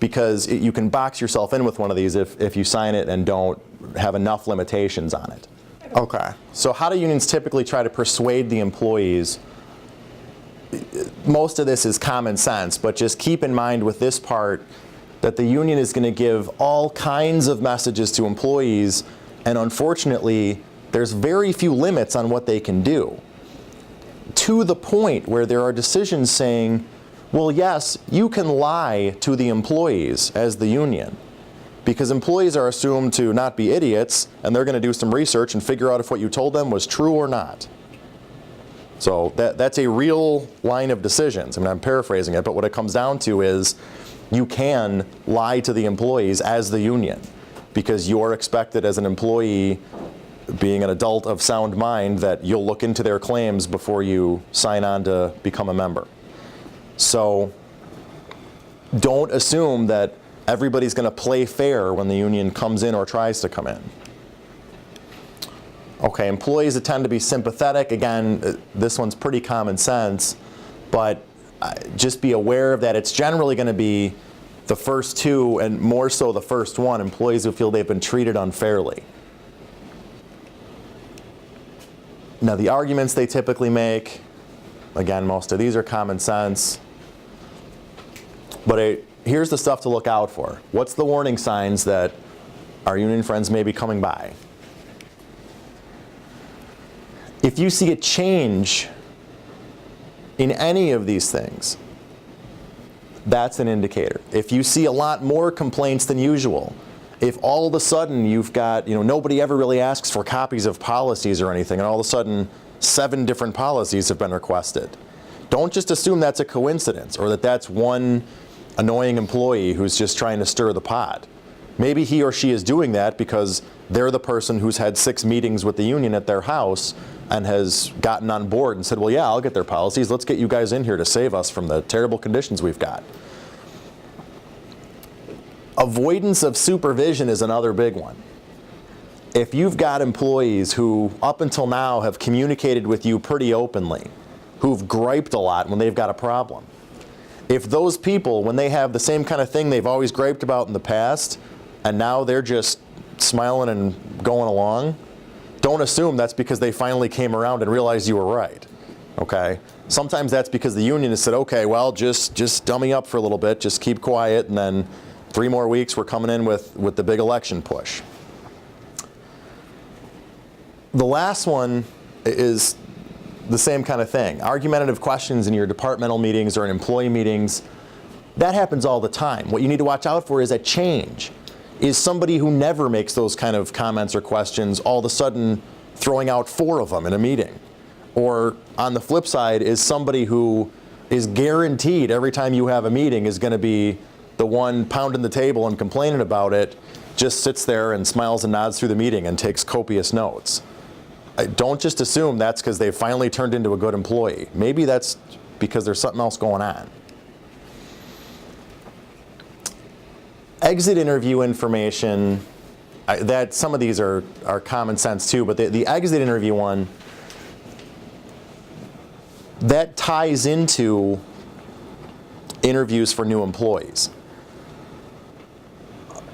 Because you can box yourself in with one of these if you sign it and don't have enough limitations on it. Okay, so how do unions typically try to persuade the employees? Most of this is common sense, but just keep in mind with this part that the union is going to give all kinds of messages to employees, and unfortunately, there's very few limits on what they can do. to the point where there are decisions saying, well, yes, you can lie to the employees as the union, because employees are assumed to not be idiots, and they're going to do some research and figure out if what you told them was true or not. So that's a real line of decisions. I mean, I'm paraphrasing it, but what it comes down to is you can lie to the employees as the union, because you're expected as an employee, being an adult of sound mind, that you'll look into their claims before you sign on to become a member. So don't assume that everybody's going to play fair when the union comes in or tries to come in. Okay, employees that tend to be sympathetic, again, this one's pretty common sense, but just be aware of that. It's generally going to be the first two, and more so the first one, employees who feel they've been treated unfairly. Now, the arguments they typically make, again, most of these are common sense, but here's the stuff to look out for. What's the warning signs that our union friends may be coming by? If you see a change in any of these things, that's an indicator. If you see a lot more complaints than usual, if all of a sudden you've got, nobody ever really asks for copies of policies or anything, and all of a sudden 7 different policies have been requested, don't just assume that's a coincidence or that that's one annoying employee who's just trying to stir the pot. Maybe he or she is doing that because they're the person who's had 6 meetings with the union at their house and has gotten on board and said, well, yeah, I'll get their policies. Let's get you guys in here to save us from the terrible conditions we've got. Avoidance of supervision is another big one. If you've got employees who up until now have communicated with you pretty openly, who've griped a lot when they've got a problem, if those people, when they have the same kind of thing they've always griped about in the past, and now they're just smiling and going along, don't assume that's because they finally came around and realized you were right, okay? Sometimes that's because the union has said, okay, well, just dummy up for a little bit, just keep quiet, and then 3 more weeks we're coming in with the big election push. The last one is the same kind of thing. Argumentative questions in your departmental meetings or in employee meetings, that happens all the time. What you need to watch out for is a change. Is somebody who never makes those kind of comments or questions all of a sudden throwing out 4 of them in a meeting? Or on the flip side, is somebody who is guaranteed every time you have a meeting is going to be the one pounding the table and complaining about it, just sits there and smiles and nods through the meeting and takes copious notes? Don't just assume that's because they've finally turned into a good employee. Maybe that's because there's something else going on. Exit interview information, that some of these are common sense too, but the exit interview one, that ties into interviews for new employees.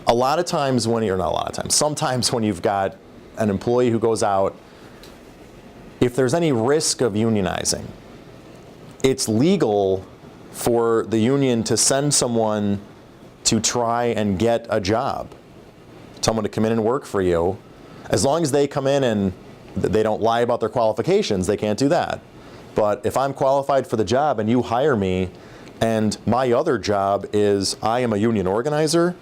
A lot of times when you're, not a lot of times, sometimes when you've got an employee who goes out, if there's any risk of unionizing, it's legal for the union to send someone to try and get a job, someone to come in and work for you. As long as they come in and they don't lie about their qualifications, they can't do that. But if I'm qualified for the job and you hire me and my other job is I am a union organizer,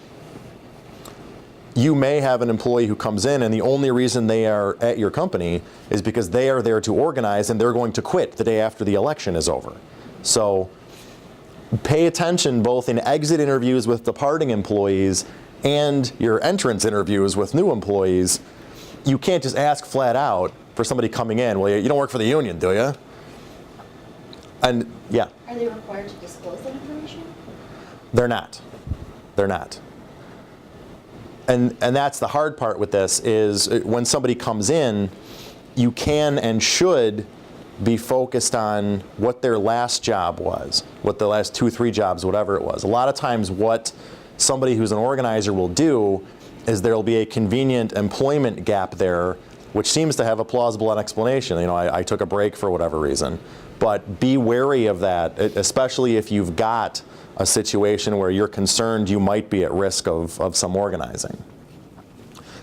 you may have an employee who comes in and the only reason they are at your company is because they are there to organize and they're going to quit the day after the election is over. So pay attention both in exit interviews with departing employees and your entrance interviews with new employees. You can't just ask flat out for somebody coming in, well, you don't work for the union, do you? And yeah. Are they required to disclose that information? They're not. They're not. And that's the hard part with this is when somebody comes in, you can and should be focused on what their last job was, what the last 2, 3 jobs, whatever it was. A lot of times what somebody who's an organizer will do is there'll be a convenient employment gap there, which seems to have a plausible explanation. I took a break for whatever reason. But be wary of that, especially if you've got a situation where you're concerned you might be at risk of some organizing.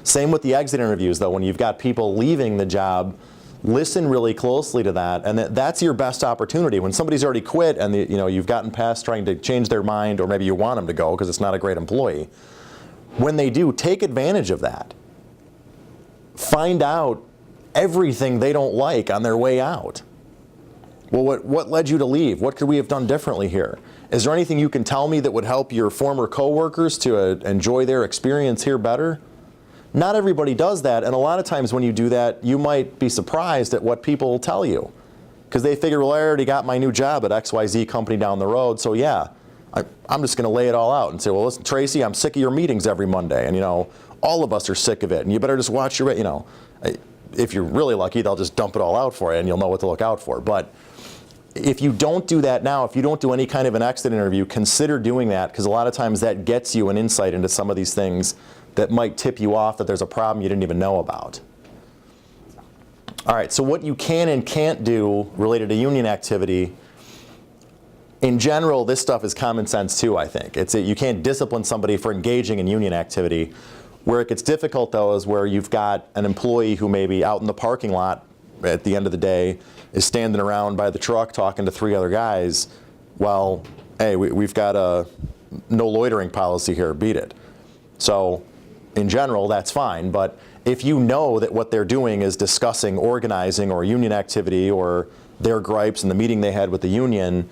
Same with the exit interviews, though. When you've got people leaving the job, listen really closely to that, and that's your best opportunity. When somebody's already quit and you've gotten past trying to change their mind, or maybe you want them to go because it's not a great employee, when they do, take advantage of that. Find out everything they don't like on their way out. Well, what led you to leave? What could we have done differently here? Is there anything you can tell me that would help your former coworkers to enjoy their experience here better? Not everybody does that, and a lot of times when you do that, you might be surprised at what people tell you. Because they figure, well, I already got my new job at XYZ company down the road, so yeah, I'm just going to lay it all out and say, well, listen, Tracy, I'm sick of your meetings every Monday, and all of us are sick of it, and you better just watch your, if you're really lucky, they'll just dump it all out for you, and you'll know what to look out for. But if you don't do that now, if you don't do any kind of an exit interview, consider doing that, because a lot of times that gets you an insight into some of these things that might tip you off that there's a problem you didn't even know about. All right, so what you can and can't do related to union activity, in general, this stuff is common sense too, I think. You can't discipline somebody for engaging in union activity. Where it gets difficult, though, is where you've got an employee who may be out in the parking lot at the end of the day, is standing around by the truck talking to 3 other guys. Well, hey, we've got a no loitering policy here, beat it. So in general, that's fine, but if you know that what they're doing is discussing organizing or union activity or their gripes in the meeting they had with the union,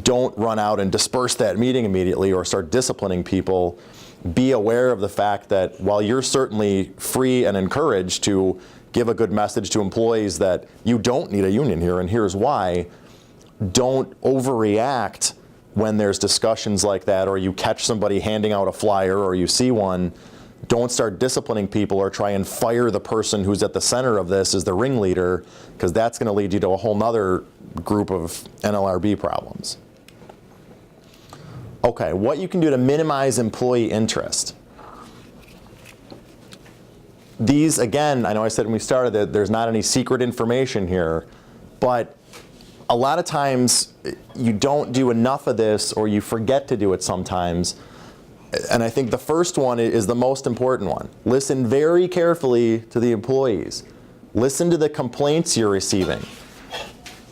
don't run out and disperse that meeting immediately or start disciplining people. Be aware of the fact that while you're certainly free and encouraged to give a good message to employees that you don't need a union here and here's why, don't overreact when there's discussions like that, or you catch somebody handing out a flyer or you see one. Don't start disciplining people or try and fire the person who's at the center of this as the ringleader, because that's going to lead you to a whole nother group of NLRB problems. Okay, what you can do to minimize employee interest. These, again, I know I said when we started that there's not any secret information here, but a lot of times you don't do enough of this, or you forget to do it sometimes. And I think the first one is the most important one. Listen very carefully to the employees. Listen to the complaints you're receiving.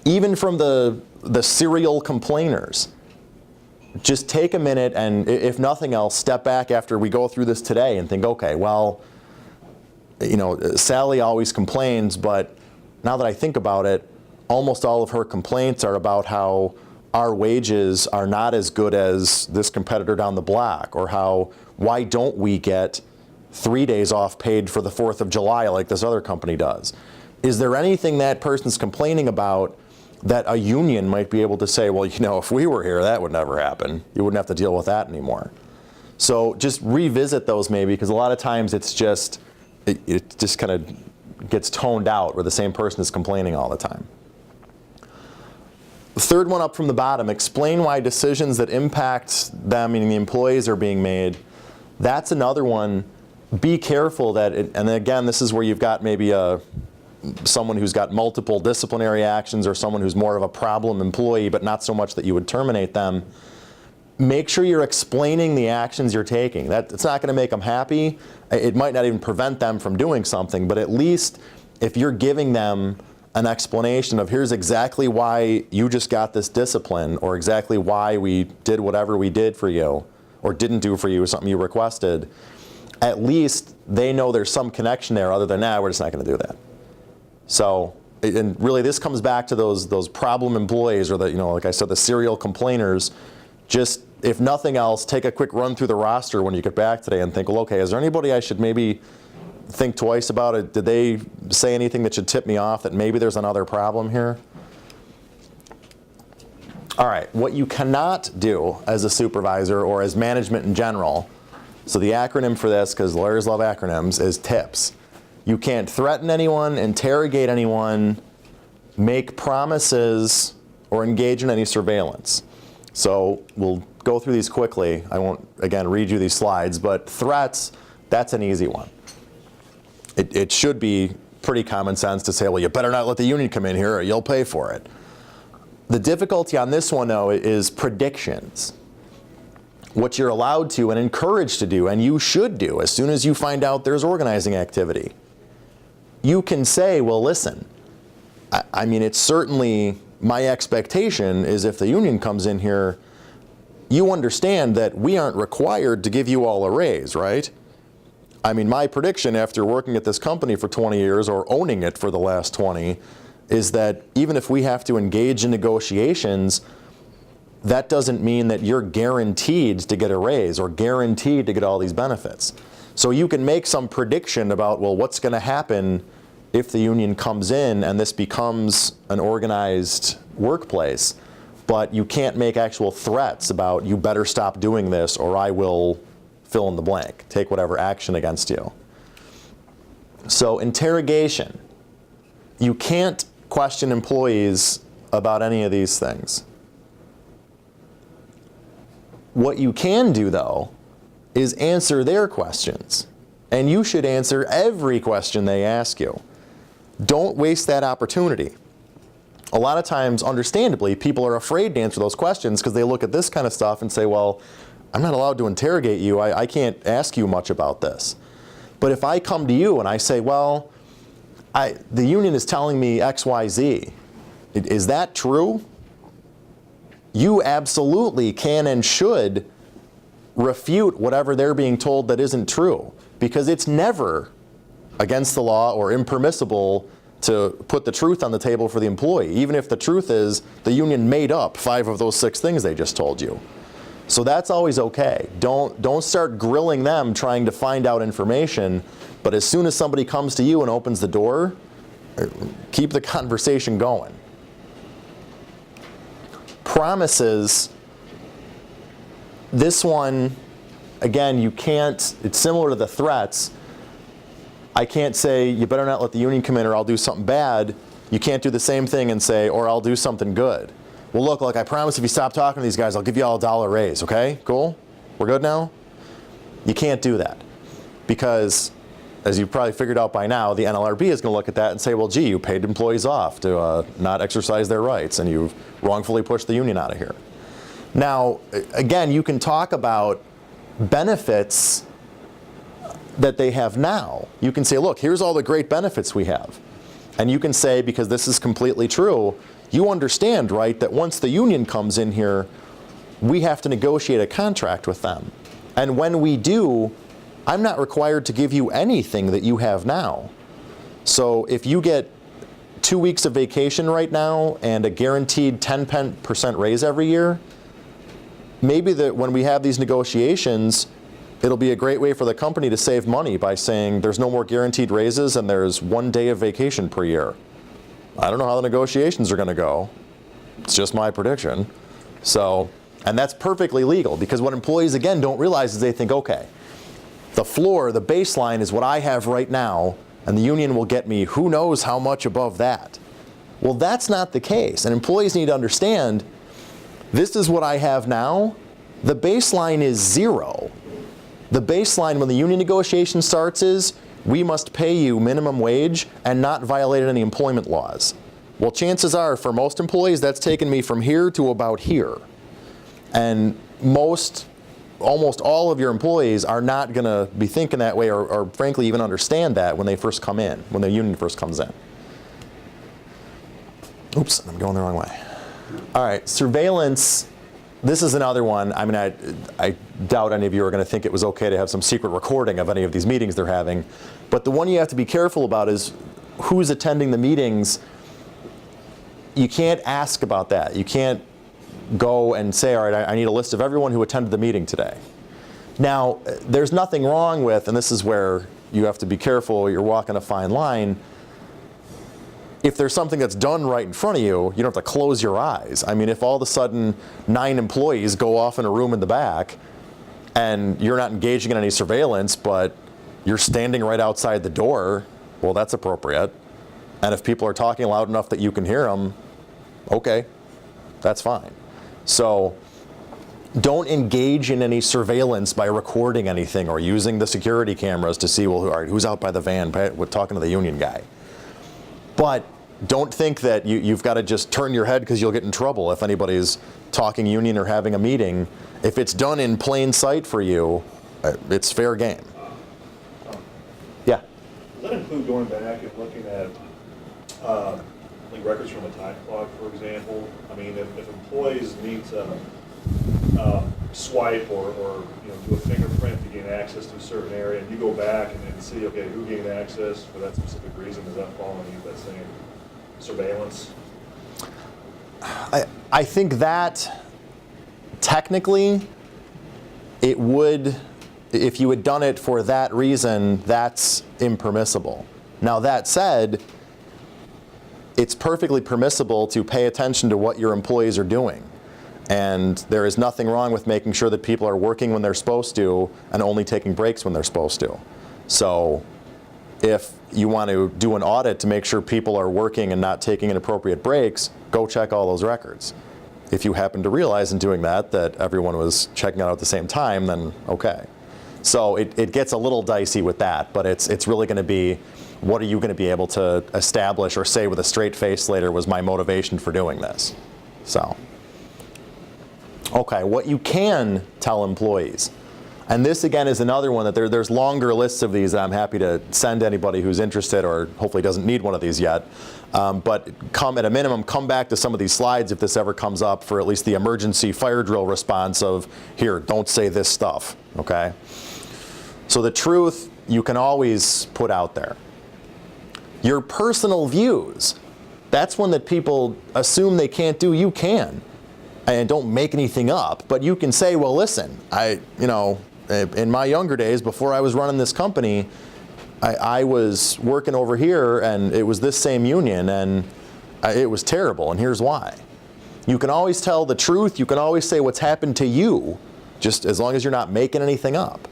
Even from the serial complainers. Just take a minute and, if nothing else, step back after we go through this today and think, okay, well, Sally always complains, but now that I think about it, almost all of her complaints are about how our wages are not as good as this competitor down the block, or why don't we get 3 days off paid for the 4th of July like this other company does? Is there anything that person's complaining about that a union might be able to say, well, if we were here, that would never happen. You wouldn't have to deal with that anymore. So just revisit those maybe, because a lot of times it just kind of gets toned out where the same person is complaining all the time. The third one up from the bottom, explain why decisions that impact them, meaning the employees, are being made. That's another one. Be careful that, and again, this is where you've got maybe someone who's got multiple disciplinary actions, or someone who's more of a problem employee, but not so much that you would terminate them. Make sure you're explaining the actions you're taking. It's not going to make them happy. It might not even prevent them from doing something, but at least if you're giving them an explanation of here's exactly why you just got this discipline, or exactly why we did whatever we did for you, or didn't do for you, or something you requested, at least they know there's some connection there other than, we're just not going to do that. So, and really this comes back to those problem employees, or like I said, the serial complainers. Just, if nothing else, take a quick run through the roster when you get back today and think, well, okay, is there anybody I should maybe think twice about it? Did they say anything that should tip me off that maybe there's another problem here? All right, what you cannot do as a supervisor or as management in general, so the acronym for this, because lawyers love acronyms, is TIPS. You can't threaten anyone, interrogate anyone, make promises, or engage in any surveillance. So we'll go through these quickly. I won't, again, read you these slides, but threats, that's an easy one. It should be pretty common sense to say, well, you better not let the union come in here or you'll pay for it. The difficulty on this one, though, is predictions. What you're allowed to and encouraged to do, and you should do as soon as you find out there's organizing activity. You can say, well, listen, I mean, it's certainly my expectation is if the union comes in here, you understand that we aren't required to give you all a raise, right? I mean, my prediction after working at this company for 20 years or owning it for the last 20 is that even if we have to engage in negotiations, that doesn't mean that you're guaranteed to get a raise or guaranteed to get all these benefits. So you can make some prediction about, well, what's going to happen if the union comes in and this becomes an organized workplace, but you can't make actual threats about you better stop doing this or I will fill in the blank, take whatever action against you. So interrogation. You can't question employees about any of these things. What you can do, though, is answer their questions. And you should answer every question they ask you. Don't waste that opportunity. A lot of times, understandably, people are afraid to answer those questions because they look at this kind of stuff and say, well, I'm not allowed to interrogate you. I can't ask you much about this. But if I come to you and I say, well, the union is telling me X, Y, Z, is that true? You absolutely can and should refute whatever they're being told that isn't true, because it's never against the law or impermissible to put the truth on the table for the employee, even if the truth is the union made up 5 of those 6 things they just told you. So that's always okay. Don't start grilling them trying to find out information, but as soon as somebody comes to you and opens the door, keep the conversation going. Promises. This one, again, you can't, it's similar to the threats. I can't say, you better not let the union come in or I'll do something bad. You can't do the same thing and say, or I'll do something good. Well, look, I promise if you stop talking to these guys, I'll give you all $1 raise, okay? Cool? We're good now? You can't do that. Because, as you've probably figured out by now, the NLRB is going to look at that and say, well, gee, you paid employees off to not exercise their rights, and you've wrongfully pushed the union out of here. Now, again, you can talk about benefits that they have now. You can say, look, here's all the great benefits we have. And you can say, because this is completely true, you understand, right, that once the union comes in here, we have to negotiate a contract with them. And when we do, I'm not required to give you anything that you have now. So if you get 2 weeks of vacation right now and a guaranteed 10% raise every year, maybe that when we have these negotiations, it'll be a great way for the company to save money by saying there's no more guaranteed raises and there's 1 day of vacation per year. I don't know how the negotiations are going to go. It's just my prediction. So, and that's perfectly legal, because what employees, again, don't realize is they think, okay, the floor, the baseline is what I have right now, and the union will get me who knows how much above that. Well, that's not the case. And employees need to understand, this is what I have now. The baseline is 0. The baseline when the union negotiation starts is, we must pay you minimum wage and not violate any employment laws. Well, chances are, for most employees, that's taken me from here to about here. And almost all of your employees are not going to be thinking that way or frankly even understand that when they first come in, when the union first comes in. Oops, I'm going the wrong way. All right, surveillance. This is another one. I mean, I doubt any of you are going to think it was okay to have some secret recording of any of these meetings they're having. But the one you have to be careful about is who's attending the meetings. You can't ask about that. You can't go and say, all right, I need a list of everyone who attended the meeting today. Now, there's nothing wrong with, and this is where you have to be careful, you're walking a fine line. If there's something that's done right in front of you, you don't have to close your eyes. I mean, if all of a sudden 9 employees go off in a room in the back and you're not engaging in any surveillance, but you're standing right outside the door, well, that's appropriate. And if people are talking loud enough that you can hear them, okay, that's fine. So don't engage in any surveillance by recording anything or using the security cameras to see, well, all right, who's out by the van talking to the union guy. But don't think that you've got to just turn your head because you'll get in trouble if anybody's talking union or having a meeting. If it's done in plain sight for you, it's fair game. Yeah? Does that include going back and looking at like records from a time clock, for example. I mean, if employees need to swipe or do a fingerprint to gain access to a certain area, and you go back and then see, okay, who gained access for that specific reason, does that fall underneath that same surveillance? I think that technically it would, if you had done it for that reason, that's impermissible. Now that said, it's perfectly permissible to pay attention to what your employees are doing. And there is nothing wrong with making sure that people are working when they're supposed to and only taking breaks when they're supposed to. So if you want to do an audit to make sure people are working and not taking inappropriate breaks, go check all those records. If you happen to realize in doing that everyone was checking out at the same time, then okay. So it gets a little dicey with that, but it's really going to be, what are you going to be able to establish or say with a straight face later was my motivation for doing this? So. Okay, what you can tell employees, and this again is another one that there's longer lists of these that I'm happy to send to anybody who's interested or hopefully doesn't need one of these yet, but at a minimum, come back to some of these slides if this ever comes up for at least the emergency fire drill response of, here, don't say this stuff, okay? So the truth you can always put out there. Your personal views, that's one that people assume they can't do, you can. And don't make anything up, but you can say, well, listen, in my younger days, before I was running this company, I was working over here and it was this same union and it was terrible and here's why. You can always tell the truth, you can always say what's happened to you, just as long as you're not making anything up.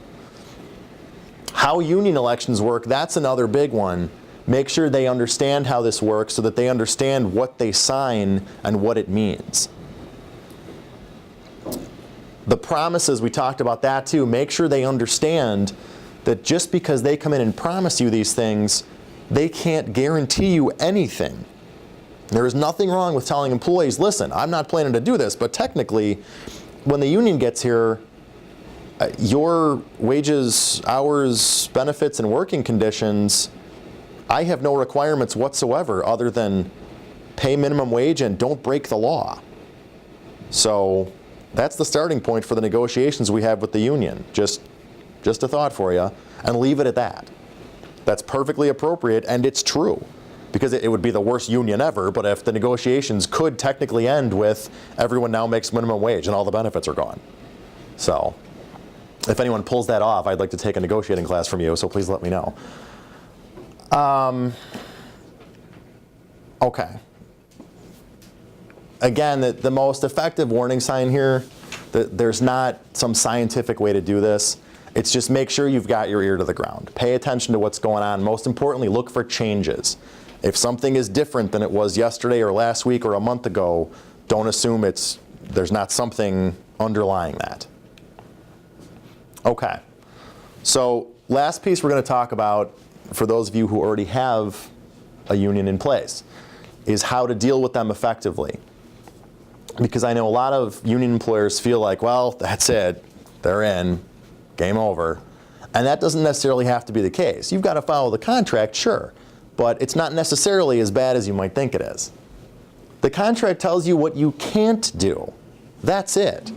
How union elections work, that's another big one. Make sure they understand how this works so that they understand what they sign and what it means. The promises, we talked about that too. Make sure they understand that just because they come in and promise you these things, they can't guarantee you anything. There is nothing wrong with telling employees, listen, I'm not planning to do this, but technically, when the union gets here, your wages, hours, benefits, and working conditions, I have no requirements whatsoever other than pay minimum wage and don't break the law. So that's the starting point for the negotiations we have with the union. Just a thought for you, and leave it at that. That's perfectly appropriate, and it's true, because it would be the worst union ever, but if the negotiations could technically end with everyone now makes minimum wage and all the benefits are gone. So if anyone pulls that off, I'd like to take a negotiating class from you, so please let me know. Okay. Again, the most effective warning sign here, there's not some scientific way to do this. It's just make sure you've got your ear to the ground. Pay attention to what's going on. Most importantly, look for changes. If something is different than it was yesterday or last week or a month ago, don't assume there's not something underlying that. Okay. So last piece we're going to talk about, for those of you who already have a union in place, is how to deal with them effectively. Because I know a lot of union employers feel like, well, that's it, they're in, game over. And that doesn't necessarily have to be the case. You've got to follow the contract, sure, but it's not necessarily as bad as you might think it is. The contract tells you what you can't do. That's it.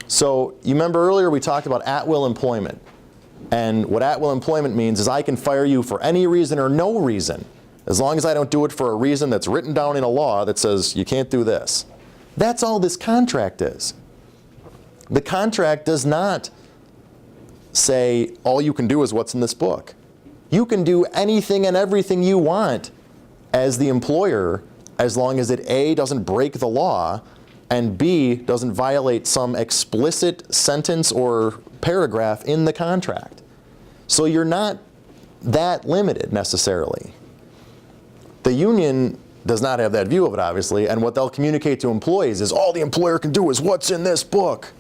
So you remember earlier we talked about at-will employment. And what at-will employment means is I can fire you for any reason or no reason, as long as I don't do it for a reason that's written down in a law that says you can't do this. That's all this contract is. The contract does not say all you can do is what's in this book. You can do anything and everything you want as the employer, as long as it A, doesn't break the law, and B, doesn't violate some explicit sentence or paragraph in the contract. So you're not that limited necessarily. The union does not have that view of it, obviously, and what they'll communicate to employees is all the employer can do is what's in this book.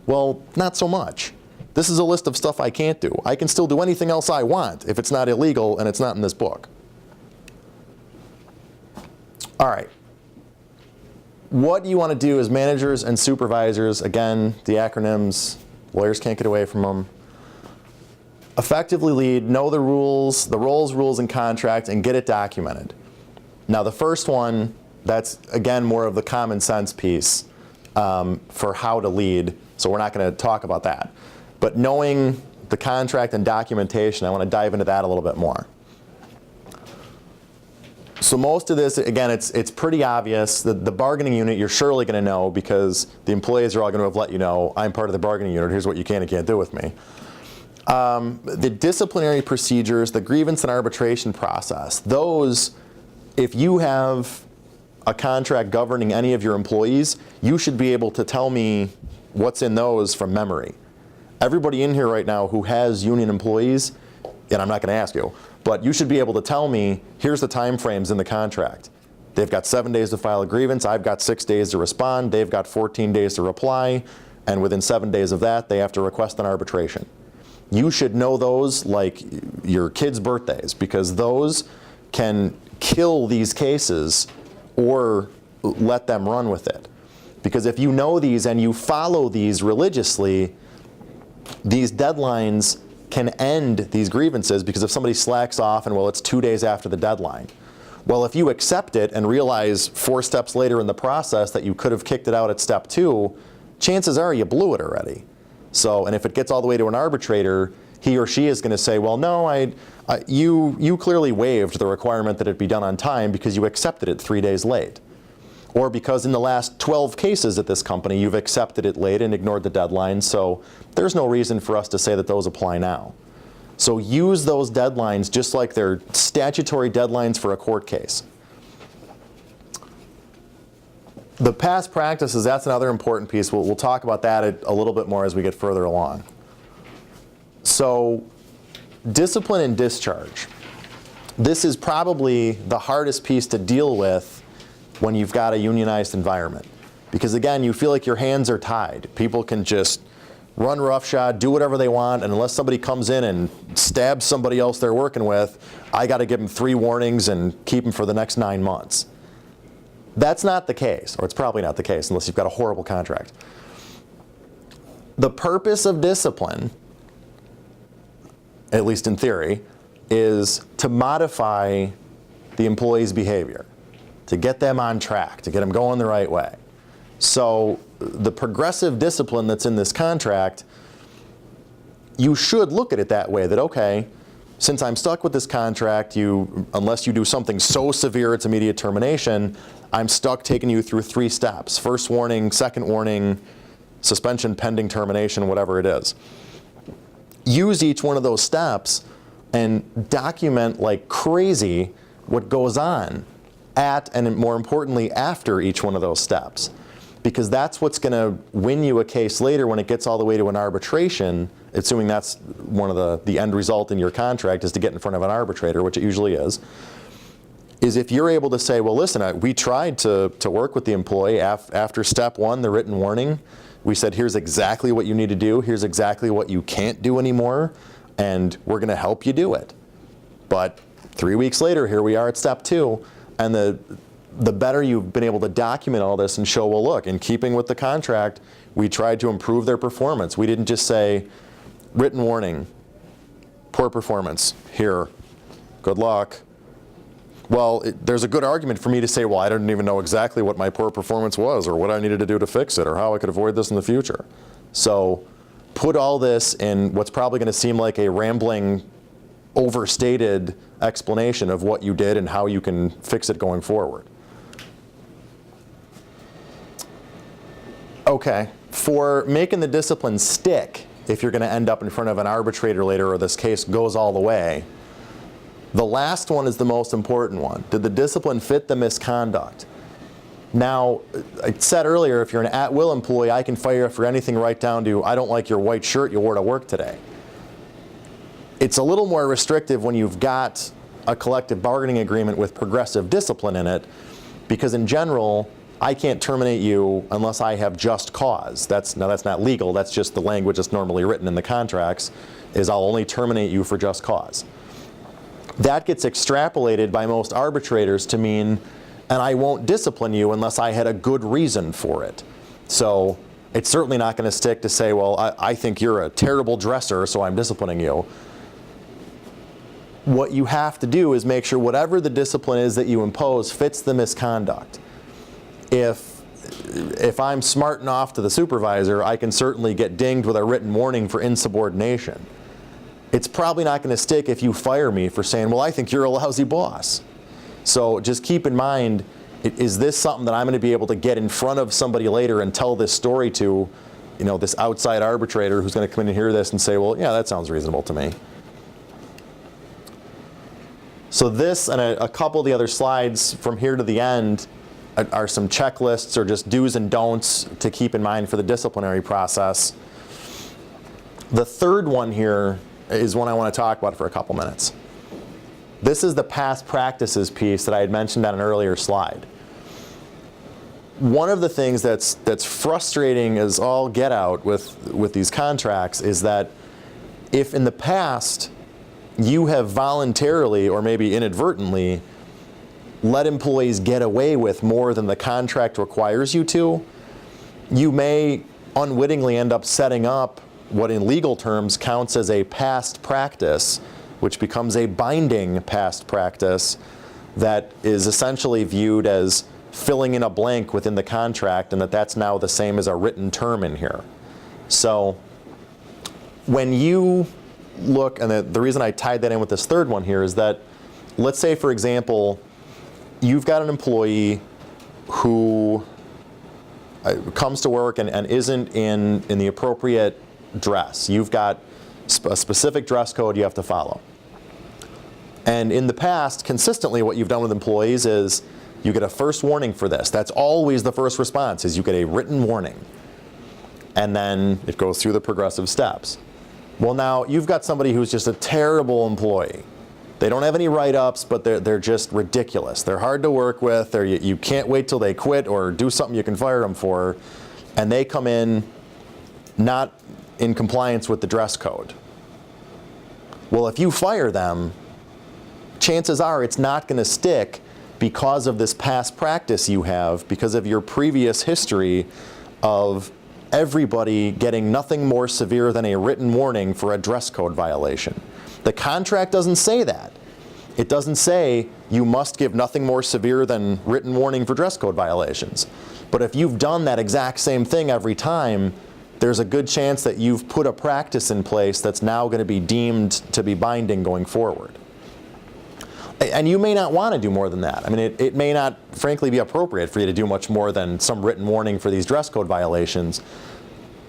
Well, not so much. This is a list of stuff I can't do. I can still do anything else I want if it's not illegal and it's not in this book. All right. What you want to do as managers and supervisors, again, the acronyms, lawyers can't get away from them. Effectively lead, know the rules, the roles, rules, and contract, and get it documented. Now the first one, that's again more of the common sense piece for how to lead, so we're not going to talk about that. But knowing the contract and documentation, I want to dive into that a little bit more. So most of this, again, it's pretty obvious. The bargaining unit, you're surely going to know because the employees are all going to have let you know, I'm part of the bargaining unit, here's what you can and can't do with me. The disciplinary procedures, the grievance and arbitration process, those, if you have a contract governing any of your employees, you should be able to tell me what's in those from memory. Everybody in here right now who has union employees, and I'm not going to ask you, but you should be able to tell me, here's the time frames in the contract. They've got 7 days to file a grievance, I've got 6 days to respond, they've got 14 days to reply, and within 7 days of that, they have to request an arbitration. You should know those like your kids' birthdays, because those can kill these cases or let them run with it. Because if you know these and you follow these religiously, these deadlines can end these grievances, because if somebody slacks off and, well, it's 2 days after the deadline. Well, if you accept it and realize 4 steps later in the process that you could have kicked it out at step 2, chances are you blew it already. So, and if it gets all the way to an arbitrator, he or she is going to say, well, no, you clearly waived the requirement that it be done on time because you accepted it 3 days late. Or because in the last 12 cases at this company, you've accepted it late and ignored the deadline, so there's no reason for us to say that those apply now. So use those deadlines just like they're statutory deadlines for a court case. The past practices, that's another important piece. We'll talk about that a little bit more as we get further along. So discipline and discharge. This is probably the hardest piece to deal with when you've got a unionized environment. Because again, you feel like your hands are tied. People can just run roughshod, do whatever they want, and unless somebody comes in and stabs somebody else they're working with, I got to give them 3 warnings and keep them for the next 9 months. That's not the case, or it's probably not the case unless you've got a horrible contract. The purpose of discipline, at least in theory, is to modify the employee's behavior, to get them on track, to get them going the right way. So the progressive discipline that's in this contract, you should look at it that way, that okay, since I'm stuck with this contract, unless you do something so severe it's immediate termination, I'm stuck taking you through 3 steps. First warning, second warning, suspension pending termination, whatever it is. Use each one of those steps and document like crazy what goes on at, and more importantly, after each one of those steps. Because that's what's going to win you a case later when it gets all the way to an arbitration, assuming that's one of the end result in your contract is to get in front of an arbitrator, which it usually is if you're able to say, well, listen, we tried to work with the employee after step 1, the written warning. We said, here's exactly what you need to do, here's exactly what you can't do anymore, and we're going to help you do it. But 3 weeks later, here we are at step 2, and the better you've been able to document all this and show, well, look, in keeping with the contract, we tried to improve their performance. We didn't just say, written warning, poor performance, here, good luck. Well, there's a good argument for me to say, well, I didn't even know exactly what my poor performance was or what I needed to do to fix it or how I could avoid this in the future. So put all this in what's probably going to seem like a rambling, overstated explanation of what you did and how you can fix it going forward. Okay, for making the discipline stick, if you're going to end up in front of an arbitrator later or this case goes all the way, the last one is the most important one. Did the discipline fit the misconduct? Now, I said earlier, if you're an at-will employee, I can fire you for anything right down to, I don't like your white shirt you wore to work today. It's a little more restrictive when you've got a collective bargaining agreement with progressive discipline in it, because in general, I can't terminate you unless I have just cause. Now that's not legal, that's just the language that's normally written in the contracts, is I'll only terminate you for just cause. That gets extrapolated by most arbitrators to mean, and I won't discipline you unless I had a good reason for it. So it's certainly not going to stick to say, well, I think you're a terrible dresser, so I'm disciplining you. what you have to do is make sure whatever the discipline is that you impose fits the misconduct. If I'm smarting off to the supervisor, I can certainly get dinged with a written warning for insubordination. It's probably not going to stick if you fire me for saying, well, I think you're a lousy boss. So just keep in mind, is this something that I'm going to be able to get in front of somebody later and tell this story to, this outside arbitrator who's going to come in and hear this and say, well, yeah, that sounds reasonable to me. So this and a couple of the other slides from here to the end are some checklists or just do's and don'ts to keep in mind for the disciplinary process. The third one here is one I want to talk about for a couple minutes. This is the past practices piece that I had mentioned on an earlier slide. One of the things that's frustrating as all get out with these contracts is that if in the past you have voluntarily or maybe inadvertently let employees get away with more than the contract requires you to, you may unwittingly end up setting up what in legal terms counts as a past practice, which becomes a binding past practice that is essentially viewed as filling in a blank within the contract, and that's now the same as a written term in here. So when you look, and the reason I tied that in with this third one here is that, let's say, for example, you've got an employee who comes to work and isn't in the appropriate dress. You've got a specific dress code you have to follow. And in the past, consistently what you've done with employees is you get a first warning for this. That's always the first response, is you get a written warning. And then it goes through the progressive steps. Well, now you've got somebody who's just a terrible employee. They don't have any write-ups, but they're just ridiculous. They're hard to work with. You can't wait till they quit or do something you can fire them for. And they come in not in compliance with the dress code. Well, if you fire them, chances are it's not going to stick because of this past practice you have, because of your previous history of everybody getting nothing more severe than a written warning for a dress code violation. The contract doesn't say that. It doesn't say you must give nothing more severe than written warning for dress code violations. But if you've done that exact same thing every time, there's a good chance that you've put a practice in place that's now going to be deemed to be binding going forward. And you may not want to do more than that. I mean, it may not, frankly, be appropriate for you to do much more than some written warning for these dress code violations.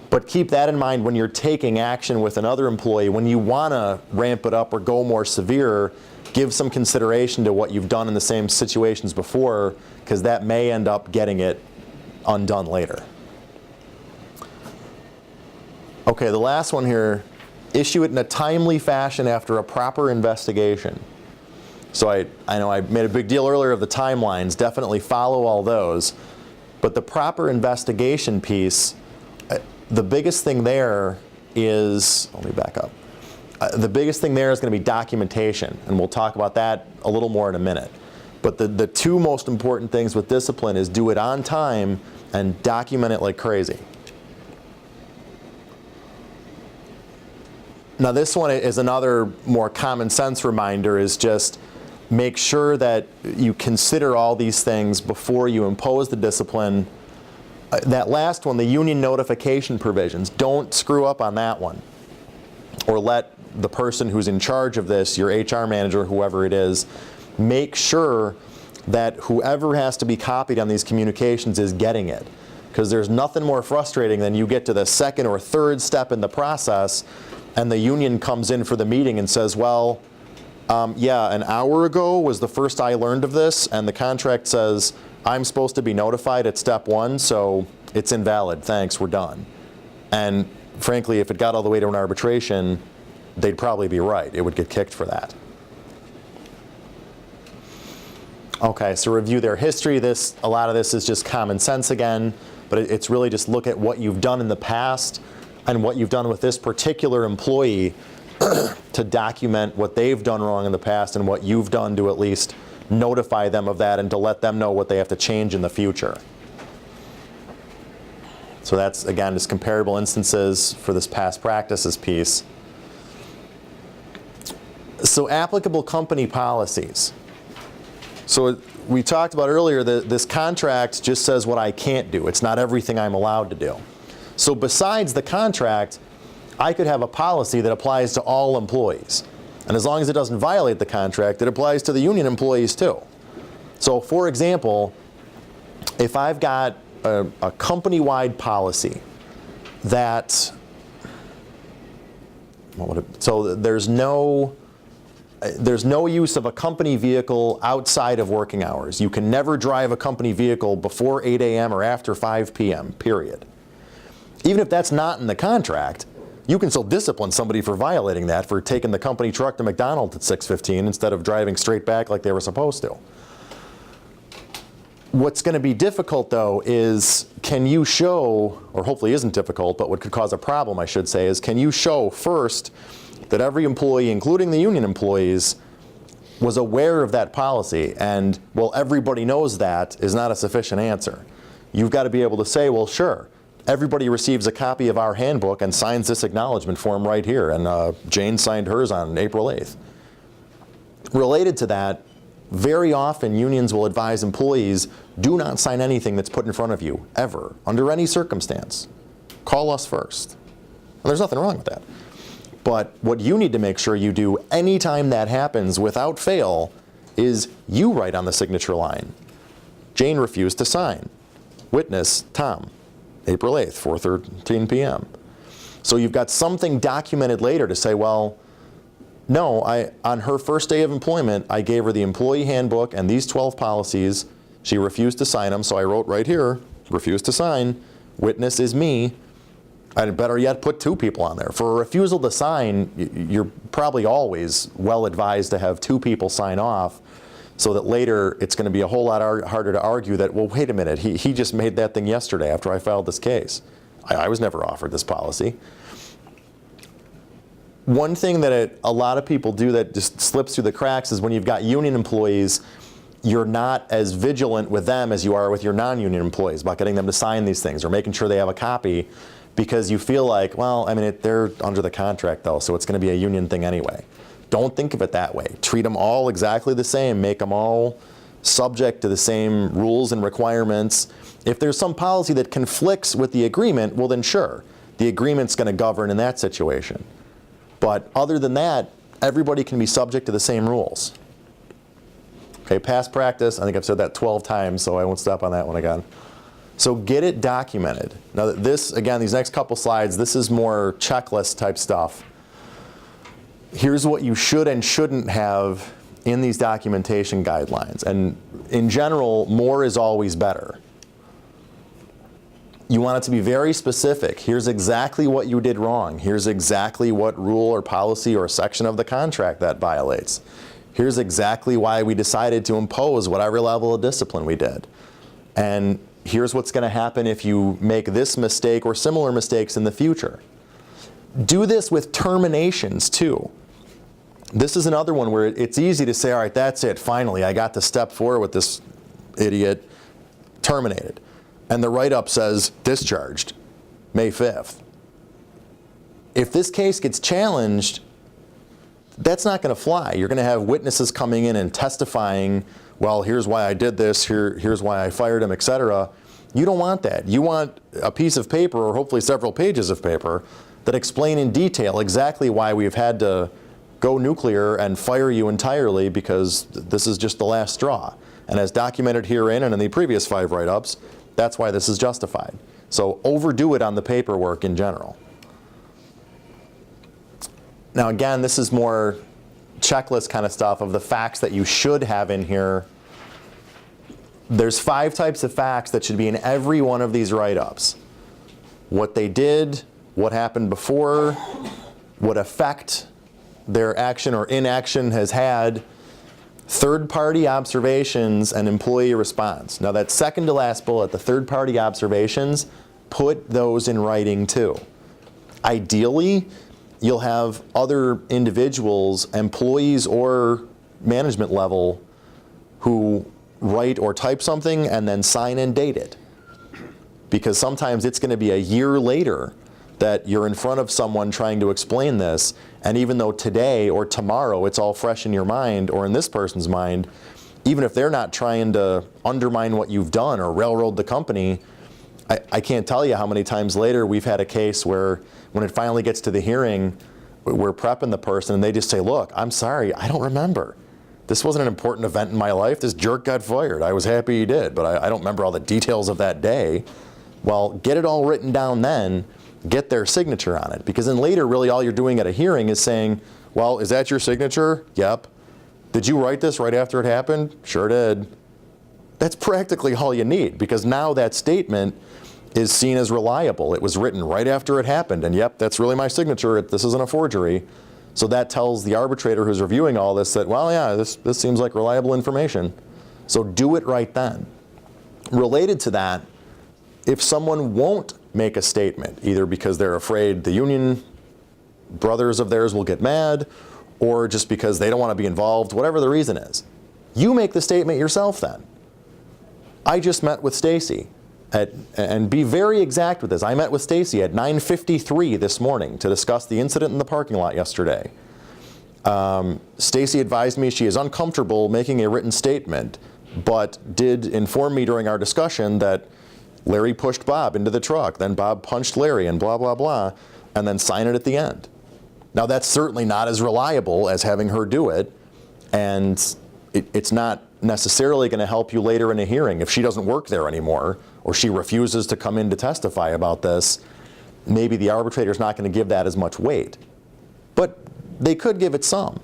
But keep that in mind when you're taking action with another employee. When you want to ramp it up or go more severe, give some consideration to what you've done in the same situations before, because that may end up getting it undone later. Okay, the last one here, issue it in a timely fashion after a proper investigation. So I know I made a big deal earlier of the timelines. Definitely follow all those. But the proper investigation piece, the biggest thing there is, let me back up. The biggest thing there is going to be documentation, and we'll talk about that a little more in a minute. But the two most important things with discipline is do it on time and document it like crazy. Now this one is another more common sense reminder, is just make sure that you consider all these things before you impose the discipline. That last one, the union notification provisions, don't screw up on that one. Or let the person who's in charge of this, your HR manager, whoever it is, make sure that whoever has to be copied on these communications is getting it. Because there's nothing more frustrating than you get to the second or third step in the process and the union comes in for the meeting and says, well, yeah, an hour ago was the first I learned of this, and the contract says I'm supposed to be notified at step one, so it's invalid. Thanks, we're done. And frankly, if it got all the way to an arbitration, they'd probably be right. It would get kicked for that. Okay, so review their history. A lot of this is just common sense again, but it's really just look at what you've done in the past and what you've done with this particular employee to document what they've done wrong in the past and what you've done to at least notify them of that and to let them know what they have to change in the future. So that's, again, just comparable instances for this past practices piece. So So applicable company policies. So we talked about earlier that this contract just says what I can't do. It's not everything I'm allowed to do. So besides the contract, I could have a policy that applies to all employees. And as long as it doesn't violate the contract, it applies to the union employees too. So for example, if I've got a company-wide policy that, so there's no use of a company vehicle outside of working hours. You can never drive a company vehicle before 8 a.m. or after 5 p.m., period. Even if that's not in the contract, you can still discipline somebody for violating that, for taking the company truck to McDonald's at 6:15 instead of driving straight back like they were supposed to. What's going to be difficult, though, is can you show, or hopefully isn't difficult, but what could cause a problem, I should say, is can you show first that every employee, including the union employees, was aware of that policy, and, well, everybody knows that is not a sufficient answer. You've got to be able to say, well, sure, everybody receives a copy of our handbook and signs this acknowledgement form right here, and Jane signed hers on April 8th. Related to that, very often unions will advise employees, do not sign anything that's put in front of you, ever, under any circumstance. Call us first. And there's nothing wrong with that. But what you need to make sure you do anytime that happens without fail is you write on the signature line, Jane refused to sign. Witness, Tom, April 8th, 4:13 p.m. So you've got something documented later to say, well, no, on her first day of employment, I gave her the employee handbook and these 12 policies. She refused to sign them, so I wrote right here, refused to sign. Witness is me. I'd better yet put 2 people on there. For a refusal to sign, you're probably always well advised to have 2 people sign off, so that later it's going to be a whole lot harder to argue that, well, wait a minute, he just made that thing yesterday after I filed this case. I was never offered this policy. One thing that a lot of people do that just slips through the cracks is when you've got union employees, you're not as vigilant with them as you are with your non-union employees about getting them to sign these things or making sure they have a copy, because you feel like, well, I mean, they're under the contract though, so it's going to be a union thing anyway. Don't think of it that way. Treat them all exactly the same. Make them all subject to the same rules and requirements. If there's some policy that conflicts with the agreement, well then sure, the agreement's going to govern in that situation. But other than that, everybody can be subject to the same rules. Okay, past practice, I think I've said that 12 times, so I won't stop on that one again. So get it documented. Now this, again, these next couple slides, this is more checklist type stuff. Here's what you should and shouldn't have in these documentation guidelines. And in general, more is always better. You want it to be very specific. Here's exactly what you did wrong. Here's exactly what rule or policy or section of the contract that violates. Here's exactly why we decided to impose whatever level of discipline we did. And here's what's going to happen if you make this mistake or similar mistakes in the future. Do this with terminations too. This is another one where it's easy to say, all right, that's it, finally, I got to step 4 with this idiot, terminated. And the write-up says discharged, May 5th. If this case gets challenged, that's not going to fly. You're going to have witnesses coming in and testifying, well, here's why I did this, here's why I fired him, etc. You don't want that. You want a piece of paper, or hopefully several pages of paper, that explain in detail exactly why we've had to go nuclear and fire you entirely, because this is just the last straw. And as documented herein and in the previous 5 write-ups, that's why this is justified. So overdo it on the paperwork in general. Now again, this is more checklist kind of stuff of the facts that you should have in here. There's 5 types of facts that should be in every one of these write-ups. What they did, what happened before, what effect their action or inaction has had, third-party observations, and employee response. Now that second to last bullet, the third-party observations, put those in writing too. Ideally, you'll have other individuals, employees or management level, who write or type something and then sign and date it. Because sometimes it's going to be a year later that you're in front of someone trying to explain this, and even though today or tomorrow it's all fresh in your mind or in this person's mind, even if they're not trying to undermine what you've done or railroad the company, I can't tell you how many times later we've had a case where when it finally gets to the hearing, we're prepping the person and they just say, look, I'm sorry, I don't remember. This wasn't an important event in my life. This jerk got fired. I was happy he did, but I don't remember all the details of that day. Well, get it all written down then, get their signature on it. Because then later, really all you're doing at a hearing is saying, well, is that your signature? Yep. Did you write this right after it happened? Sure did. That's practically all you need, because now that statement is seen as reliable. It was written right after it happened, and yep, that's really my signature. This isn't a forgery. So that tells the arbitrator who's reviewing all this that, well, yeah, this seems like reliable information. So do it right then. Related to that, if someone won't make a statement, either because they're afraid the union brothers of theirs will get mad, or just because they don't want to be involved, whatever the reason is, you make the statement yourself then. I just met with Stacy, and be very exact with this. I met with Stacy at 9:53 this morning to discuss the incident in the parking lot yesterday. Stacy advised me she is uncomfortable making a written statement, but did inform me during our discussion that Larry pushed Bob into the truck, then Bob punched Larry, and blah, blah, blah, and then sign it at the end. Now, that's certainly not as reliable as having her do it, and it's not necessarily going to help you later in a hearing. If she doesn't work there anymore, or she refuses to come in to testify about this, maybe the arbitrator's not going to give that as much weight. But they could give it some.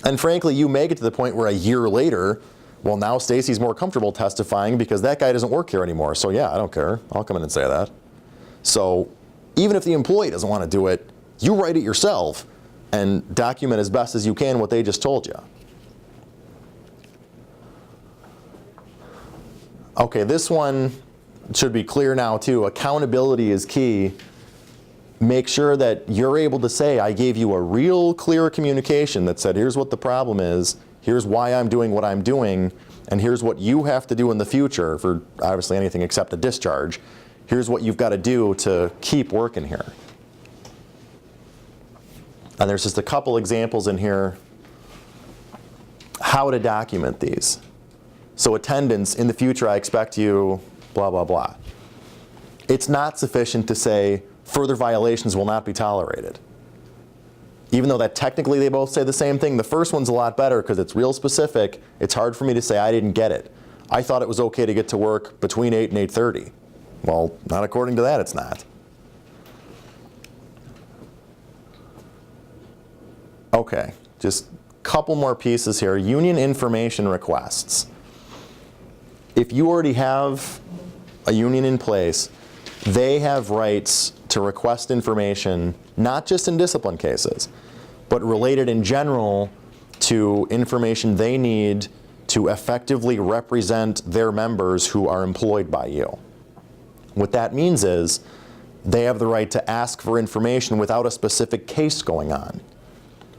And frankly, you may get to the point where a year later, well, now Stacy's more comfortable testifying because that guy doesn't work here anymore. So yeah, I don't care. I'll come in and say that. So even if the employee doesn't want to do it, you write it yourself and document as best as you can what they just told you. Okay, this one should be clear now too. Accountability is key. Make sure that you're able to say, I gave you a real clear communication that said, here's what the problem is, here's why I'm doing what I'm doing, and here's what you have to do in the future for obviously anything except a discharge. Here's what you've got to do to keep working here. And there's just a couple examples in here how to document these. So attendance, in the future I expect you, blah, blah, blah. It's not sufficient to say further violations will not be tolerated. Even though that technically they both say the same thing, the first one's a lot better because it's real specific. It's hard for me to say I didn't get it. I thought it was okay to get to work between 8 and 8:30. Well, not according to that, it's not. Okay, just a couple more pieces here. Union information requests. If you already have a union in place, they have rights to request information, not just in discipline cases, but related in general to information they need to effectively represent their members who are employed by you. What that means is they have the right to ask for information without a specific case going on.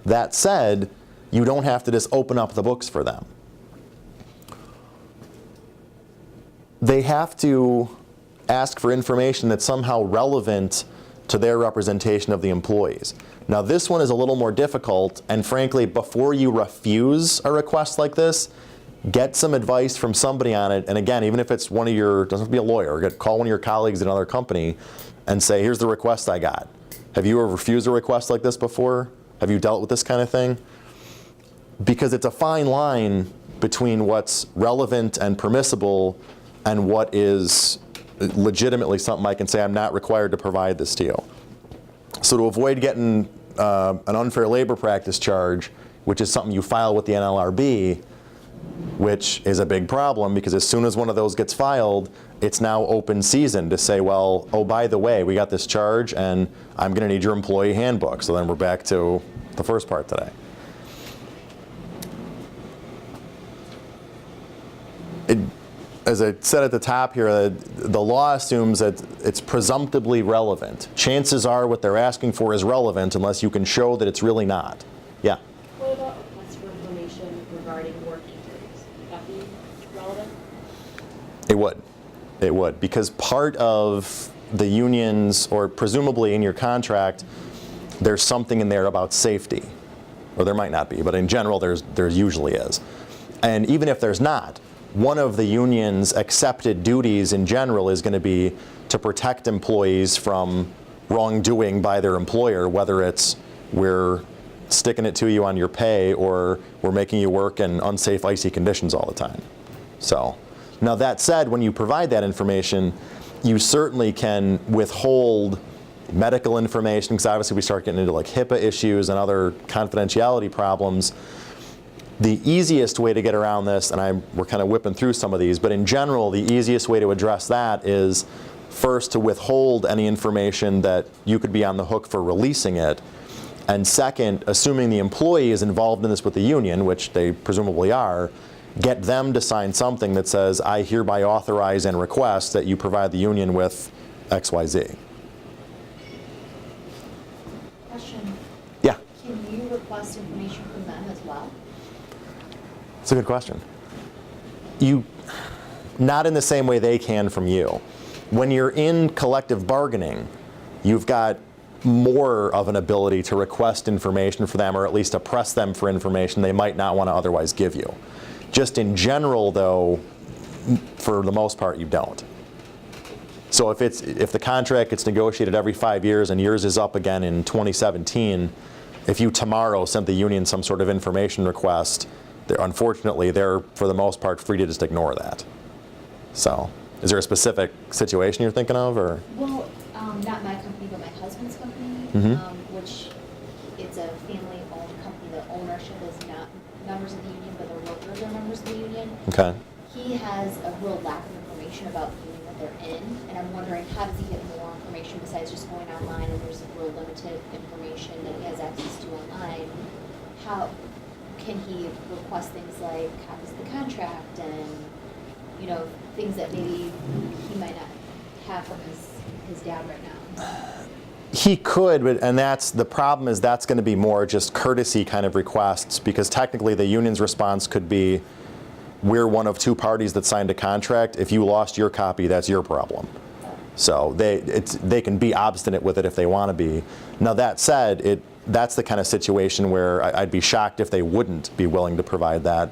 That said, you don't have to just open up the books for them. They have to ask for information that's somehow relevant to their representation of the employees. Now this one is a little more difficult, and frankly, before you refuse a request like this, get some advice from somebody on it. And again, even if it's one of your, doesn't have to be a lawyer, call one of your colleagues at another company and say, here's the request I got. Have you ever refused a request like this before? Have you dealt with this kind of thing? Because it's a fine line between what's relevant and permissible and what is legitimately something I can say I'm not required to provide this to you. So to avoid getting an unfair labor practice charge, which is something you file with the NLRB, which is a big problem because as soon as one of those gets filed, it's now open season to say, well, oh, by the way, we got this charge and I'm going to need your employee handbook. So then we're back to the first part today. As I said at the top here, the law assumes that it's presumptively relevant. Chances are what they're asking for is relevant unless you can show that it's really not. Yeah? What about requests for information regarding work injuries? Would that be relevant? It would. It would. Because part of the unions, or presumably in your contract, there's something in there about safety. Or there might not be, but in general there usually is. And even if there's not, one of the union's accepted duties in general is going to be to protect employees from wrongdoing by their employer, whether it's we're sticking it to you on your pay or we're making you work in unsafe, icy conditions all the time. So, now that said, when you provide that information, you certainly can withhold medical information, because obviously we start getting into like HIPAA issues and other confidentiality problems. The easiest way to get around this, and we're kind of whipping through some of these, but in general, the easiest way to address that is first to withhold any information that you could be on the hook for releasing it. And second, assuming the employee is involved in this with the union, which they presumably are, get them to sign something that says, I hereby authorize and request that you provide the union with XYZ. Question, Yeah, can you request information from them as well? it's a good question. Not in the same way they can from you. When you're in collective bargaining, you've got more of an ability to request information for them, or at least to press them for information they might not want to otherwise give you. Just in general, though, for the most part, you don't. So if the contract gets negotiated every 5 years and yours is up again in 2017, if you tomorrow sent the union some sort of information request, unfortunately, they're, for the most part, free to just ignore that. So, is there a specific situation you're thinking of, or? Well, not my company, but my husband's company, Mhm. Which it's a family-owned company. The ownership is not members of the union, but their workers are members of the union. Okay. He has a real lack of information about the union that they're in, and I'm wondering, how does he get more information besides just going online, and there's real limited information that he has access to online? How can he request things like copies of the contract and, things that maybe he might not have from his dad right now? He could, and the problem is that's going to be more just courtesy kind of requests, because technically the union's response could be, we're one of two parties that signed a contract. If you lost your copy, that's your problem. So they can be obstinate with it if they want to be. Now that said, that's the kind of situation where I'd be shocked if they wouldn't be willing to provide that,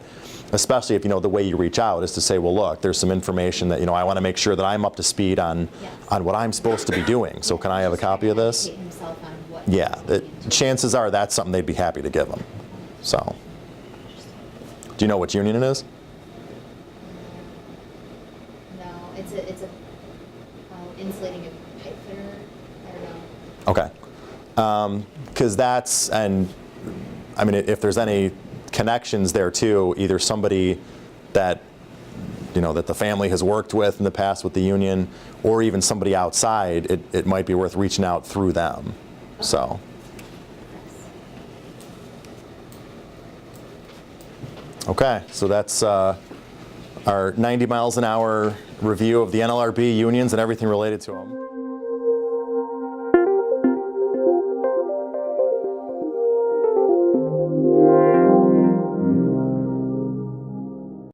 especially if the way you reach out is to say, well, look, there's some information that I want to make sure that I'm up to speed on what I'm supposed to be doing. So can I have a copy of this? Himself on what Yeah, chances are that's something they'd be happy to give them. So, do you know which union it is? No, it's a insulating a pipe fitter. I don't know. Okay. Because if there's any connections there too, either somebody that that the family has worked with in the past with the union, or even somebody outside, it might be worth reaching out through them. So. Okay, so that's our 90 miles an hour review of the NLRB unions and everything related to them.